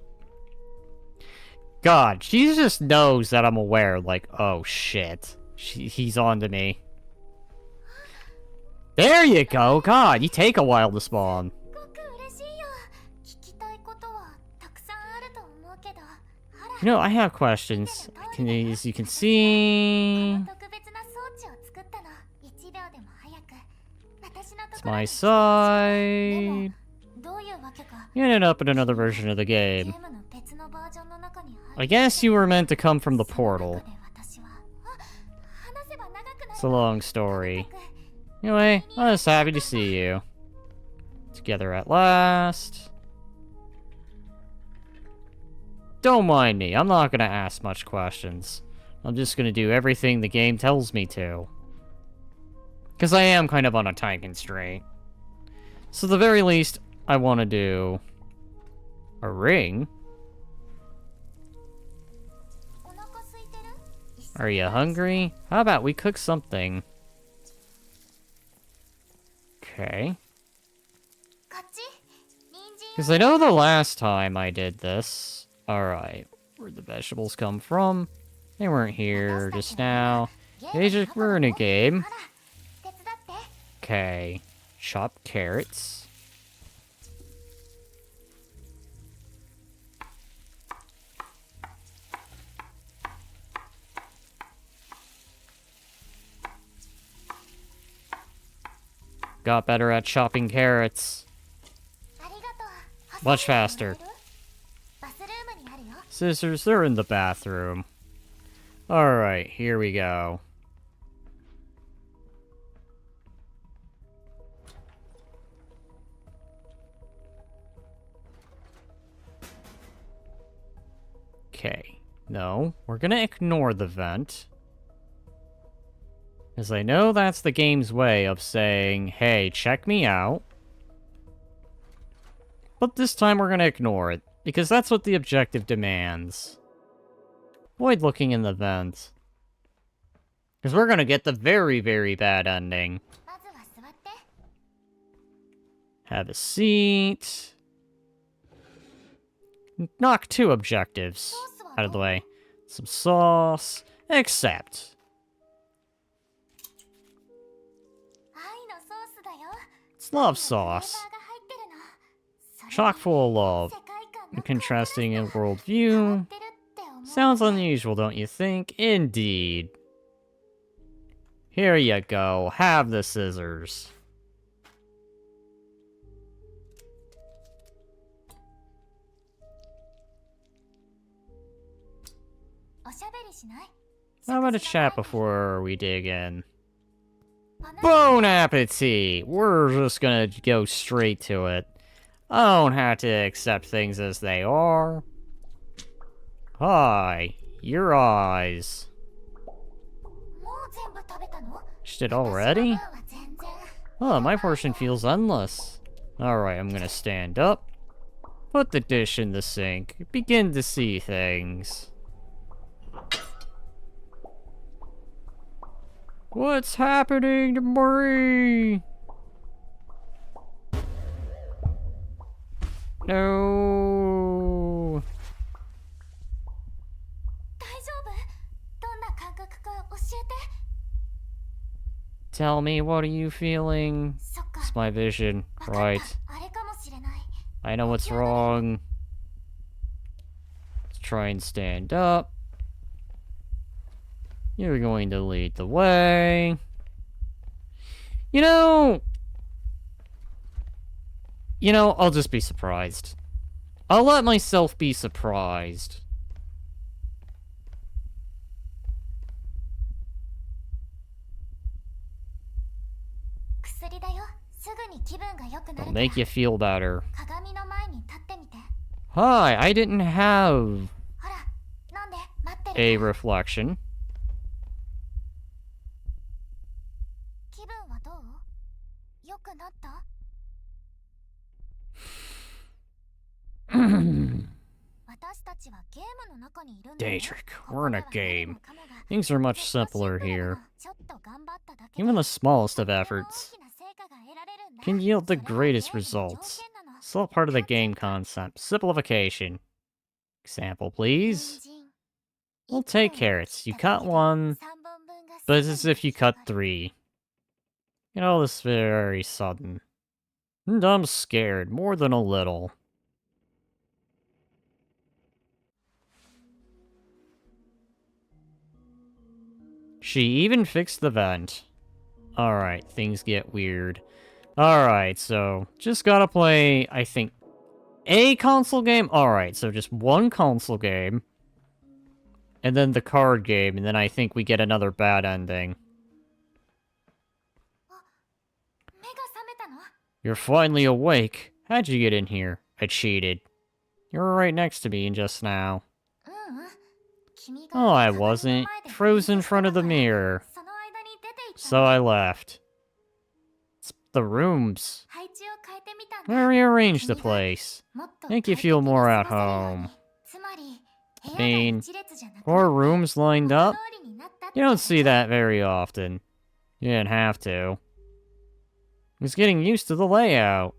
God, she just knows that I'm aware, like, oh shit. He's on to me. There you go! God, you take a while to spawn. You know, I have questions. As you can see... It's my side. You ended up in another version of the game. I guess you were meant to come from the portal. It's a long story. Anyway, I'm just happy to see you. Together at last. Don't mind me, I'm not gonna ask much questions. I'm just gonna do everything the game tells me to. Because I am kind of on a time constraint. So at the very least, I want to do... a ring? Are you hungry? How about we cook something? Okay. Because I know the last time I did this... Alright, where'd the vegetables come from? They weren't here just now. They just were in a game. Okay. Chop carrots. Got better at chopping carrots. Much faster. Scissors, they're in the bathroom. Alright, here we go. Okay. No, we're gonna ignore the vent. As I know that's the game's way of saying, hey, check me out. But this time we're gonna ignore it, because that's what the objective demands. Avoid looking in the vent. Because we're gonna get the very, very bad ending. Have a seat. Knock 2 objectives out of the way. Some sauce. Accept. It's love sauce. Chock full of love. And contrasting in worldview. Sounds unusual, don't you think? Indeed. Here you go. Have the scissors. How about a chat before we dig in? Bon appetit! We're just gonna go straight to it. I don't have to accept things as they are. Hi, your eyes. Just it already? Oh, my portion feels endless. Alright, I'm gonna stand up. Put the dish in the sink. Begin to see things. What's happening to Marie? No. Tell me, what are you feeling? It's my vision, right? I know what's wrong. Let's try and stand up. You're going to lead the way. You know, I'll just be surprised. I'll let myself be surprised. It'll make you feel better. Hi, I didn't have a reflection. Daytrick, we're in a game. Things are much simpler here. Even the smallest of efforts can yield the greatest results. It's all part of the game concept. Simplification. Example, please. We'll take carrots. You cut one, but it's as if you cut 3. This is very sudden. And I'm scared, more than a little. She even fixed the vent. Alright, things get weird. Alright, so just gotta play, I think, a console game? Alright, so just one console game. And then the card game, and then I think we get another bad ending. You're finally awake. How'd you get in here? I cheated. You were right next to me just now. Oh, I wasn't. Froze in front of the mirror. So I left. It's the rooms. I rearranged the place. Make you feel more at home. I mean, 4 rooms lined up? You don't see that very often. You didn't have to. I was getting used to the layout.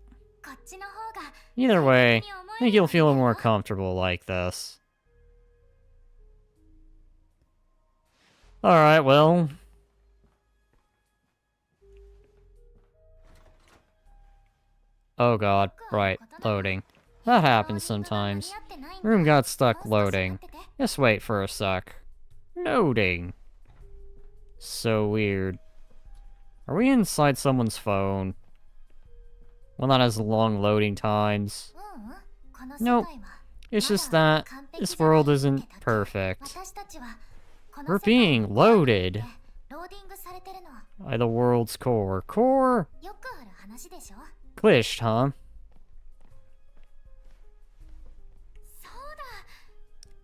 Either way, I think you'll feel more comfortable like this. Alright, well. Oh god, right, loading. That happens sometimes. Room got stuck loading. Just wait for a sec. Loading. So weird. Are we inside someone's phone? One that has long loading times? Nope. It's just that this world isn't perfect. We're being loaded by the world's core. Core? Glitched, huh?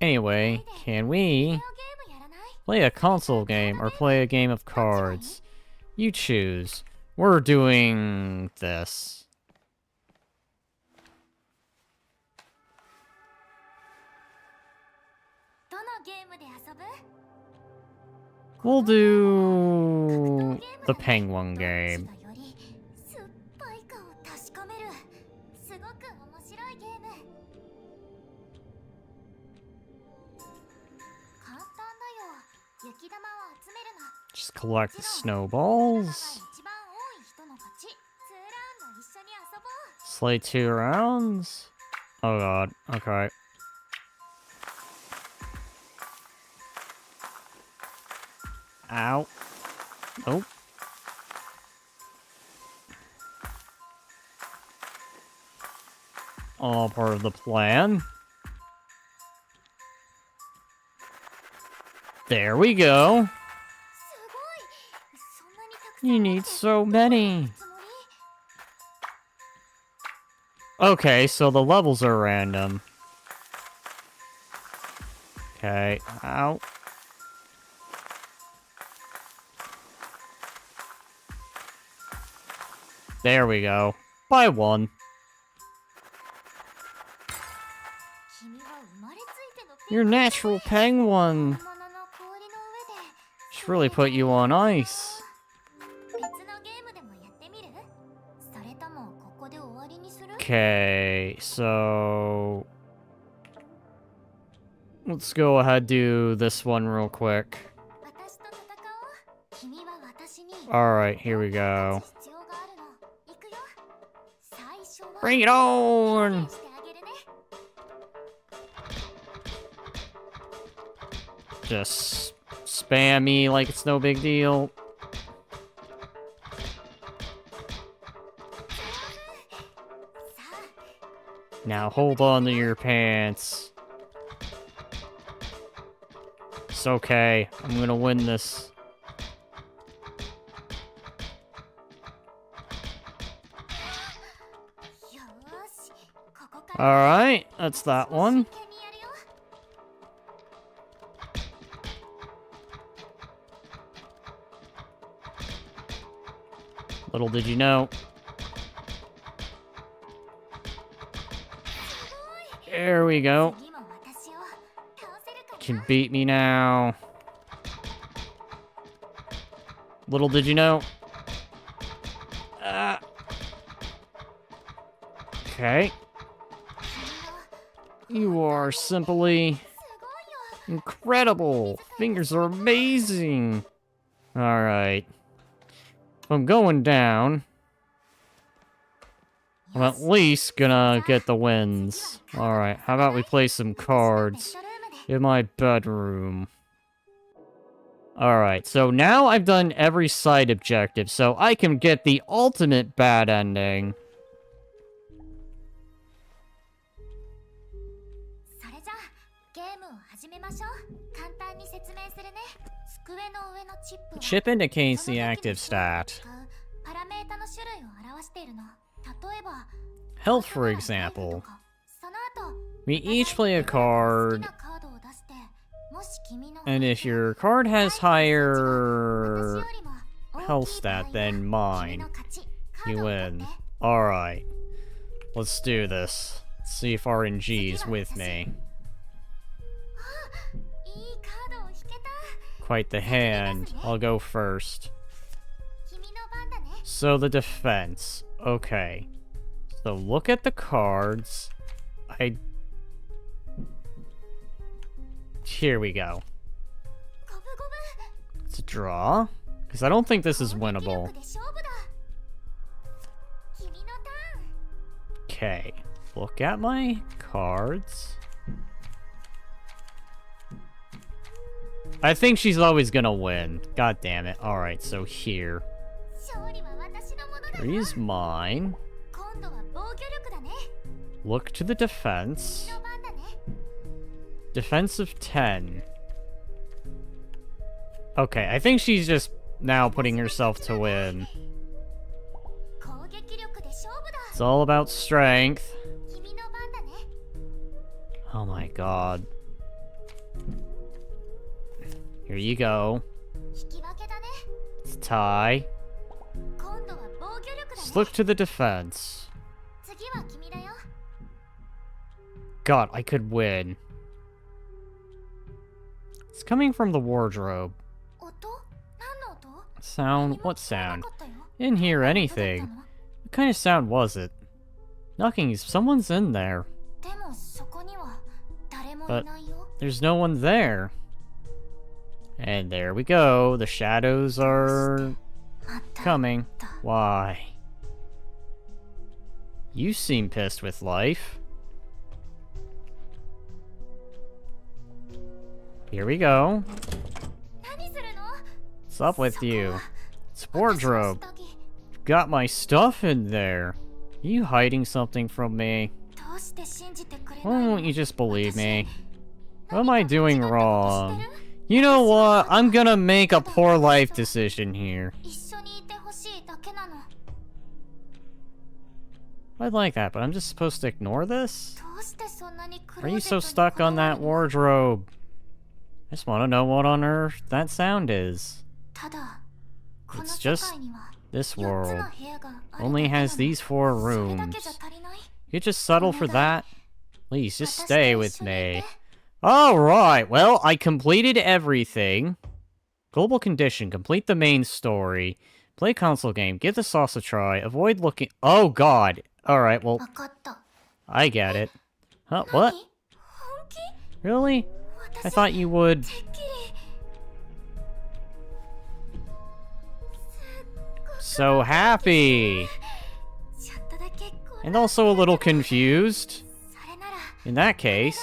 Anyway, can we play a console game or play a game of cards? You choose. We're doing this. We'll do the penguin game. Just collect the snowballs. Slay 2 rounds. Oh god, okay. Ow. Nope. All part of the plan. There we go. You need so many. Okay, so the levels are random. Okay, ow. There we go. By 1. Your natural penguin. Should really put you on ice. Okay, so let's go ahead and do this one real quick. Alright, here we go. Bring it on! Just spam me like it's no big deal. Now hold on to your pants. It's okay. I'm gonna win this. Alright, that's that one. Little did you know. There we go. Can beat me now. Little did you know. Okay. You are simply incredible. Fingers are amazing. Alright. If I'm going down, I'm at least gonna get the wins. Alright, how about we play some cards in my bedroom? Alright, so now I've done every side objective, so I can get the ultimate bad ending. The chip indicates the active stat. Health, for example. We each play a card, and if your card has higher health stat than mine, you win. Alright, let's do this. Let's see if RNG's with me. Quite the hand. I'll go first. So the defense. Okay. So look at the cards. Here we go. It's a draw. Because I don't think this is winnable. Okay. Look at my cards. I think she's always gonna win. God damn it. Alright, so here. 3 is mine. Look to the defense. Defense of 10. Okay, I think she's just now putting herself to win. It's all about strength. Oh my god. Here you go. It's a tie. Let's look to the defense. God, I could win. It's coming from the wardrobe. Sound? What sound? Didn't hear anything. What kind of sound was it? Knocking. Someone's in there. But there's no one there. And there we go. The shadows are coming. Why? You seem pissed with life. Here we go. What's up with you? It's wardrobe. Got my stuff in there. Are you hiding something from me? Why won't you just believe me? What am I doing wrong? You know what? I'm gonna make a poor life decision here. I'd like that, but I'm just supposed to ignore this? Are you so stuck on that wardrobe? I just want to know what on earth that sound is. It's just this world. Only has these 4 rooms. You just settle for that? Please, just stay with me. Alright, well, I completed everything. Global condition, complete the main story. Play console game, give the sauce a try, avoid looking— Oh god! Alright, well, I get it. Huh, what? Really? I thought you would— So happy! And also a little confused. In that case,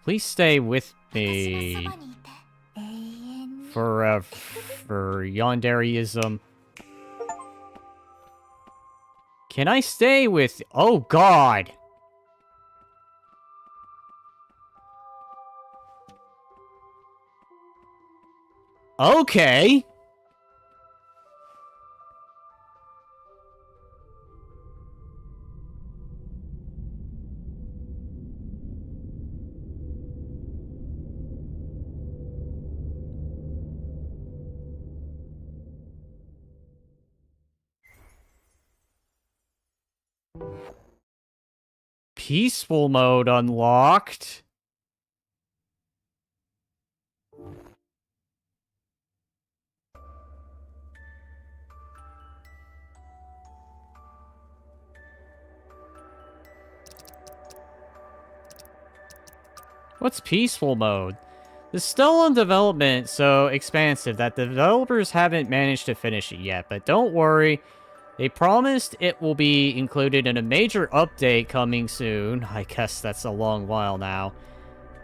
please stay with me. for Yandereism. Can I stay with... Oh, God! Okay! Peaceful mode unlocked. What's peaceful mode? It's still in development, so expansive that the developers haven't managed to finish it yet, but don't worry. They promised it will be included in a major update coming soon. I guess that's a long while now.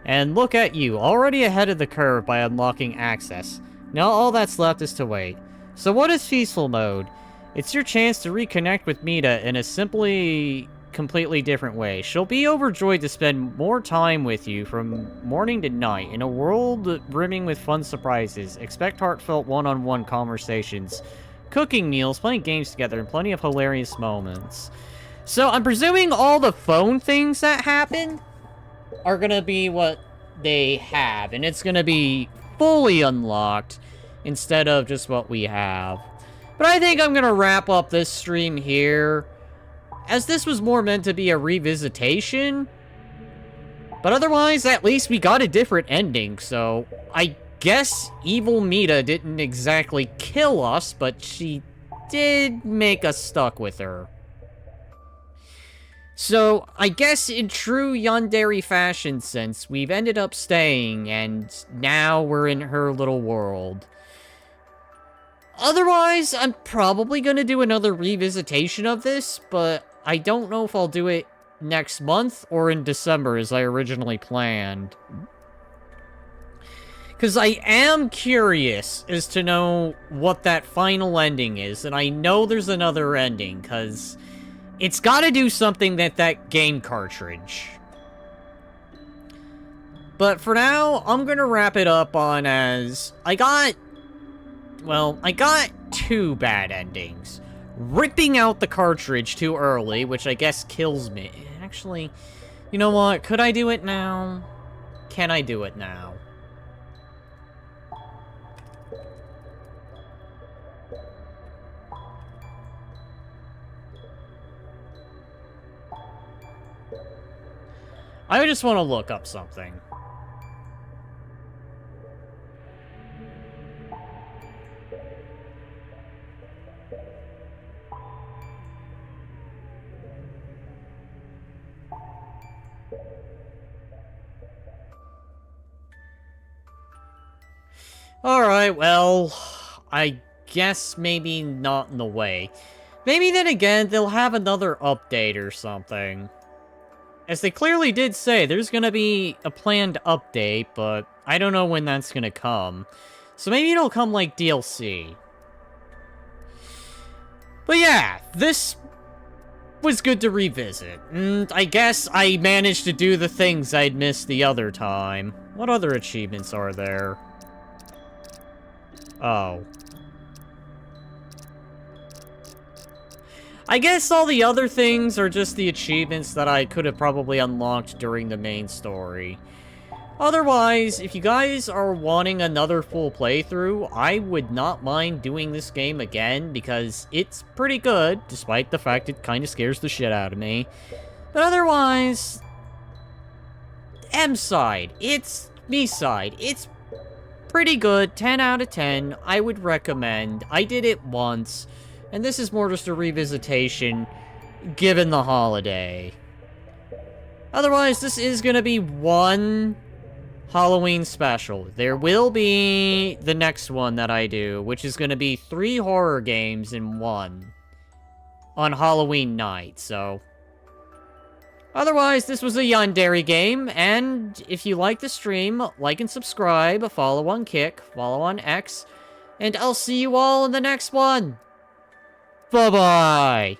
And look at you, already ahead of the curve by unlocking access. Now all that's left is to wait. So what is peaceful mode? It's your chance to reconnect with Mita in a completely different way. She'll be overjoyed to spend more time with you from morning to night in a world brimming with fun surprises. Expect heartfelt one-on-one conversations, cooking meals, playing games together, and plenty of hilarious moments. So I'm presuming all the phone things that happen are gonna be what they have, and it's gonna be fully unlocked instead of just what we have. But I think I'm gonna wrap up this stream here, as this was more meant to be a revisitation. But otherwise, at least we got a different ending, so I guess evil Mita didn't exactly kill us, but she did make us stuck with her. So, I guess in true Yandere fashion sense, we've ended up staying, and now we're in her little world. Otherwise, I'm probably gonna do another revisitation of this, but I don't know if I'll do it next month or in December as I originally planned. Because I am curious as to know what that final ending is, and I know there's another ending, because it's got to do something that game cartridge. But for now, I'm going to wrap it up on as... I got 2 bad endings. Ripping out the cartridge too early, which I guess kills me. Actually, you know what? Could I do it now? Can I do it now? I just want to look up something. Alright, well, I guess maybe not in the way. Maybe then again, they'll have another update or something. As they clearly did say, there's gonna be a planned update, but I don't know when that's gonna come. So maybe it'll come like DLC. But yeah, this was good to revisit. And I guess I managed to do the things I'd missed the other time. What other achievements are there? Oh. I guess all the other things are just the achievements that I could have probably unlocked during the main story. Otherwise, if you guys are wanting another full playthrough, I would not mind doing this game again, because it's pretty good, despite the fact it kind of scares the shit out of me. But otherwise, MiSide, MiSide, it's pretty good, 10 out of 10, I would recommend. I did it once. And this is more just a revisitation, given the holiday. Otherwise, this is gonna be one Halloween special. There will be the next one that I do, which is gonna be 3 horror games in one. On Halloween night, so... Otherwise, this was a Yandere game, and if you like the stream, like and subscribe, follow on Kick, follow on X, and I'll see you all in the next one. Bye-bye.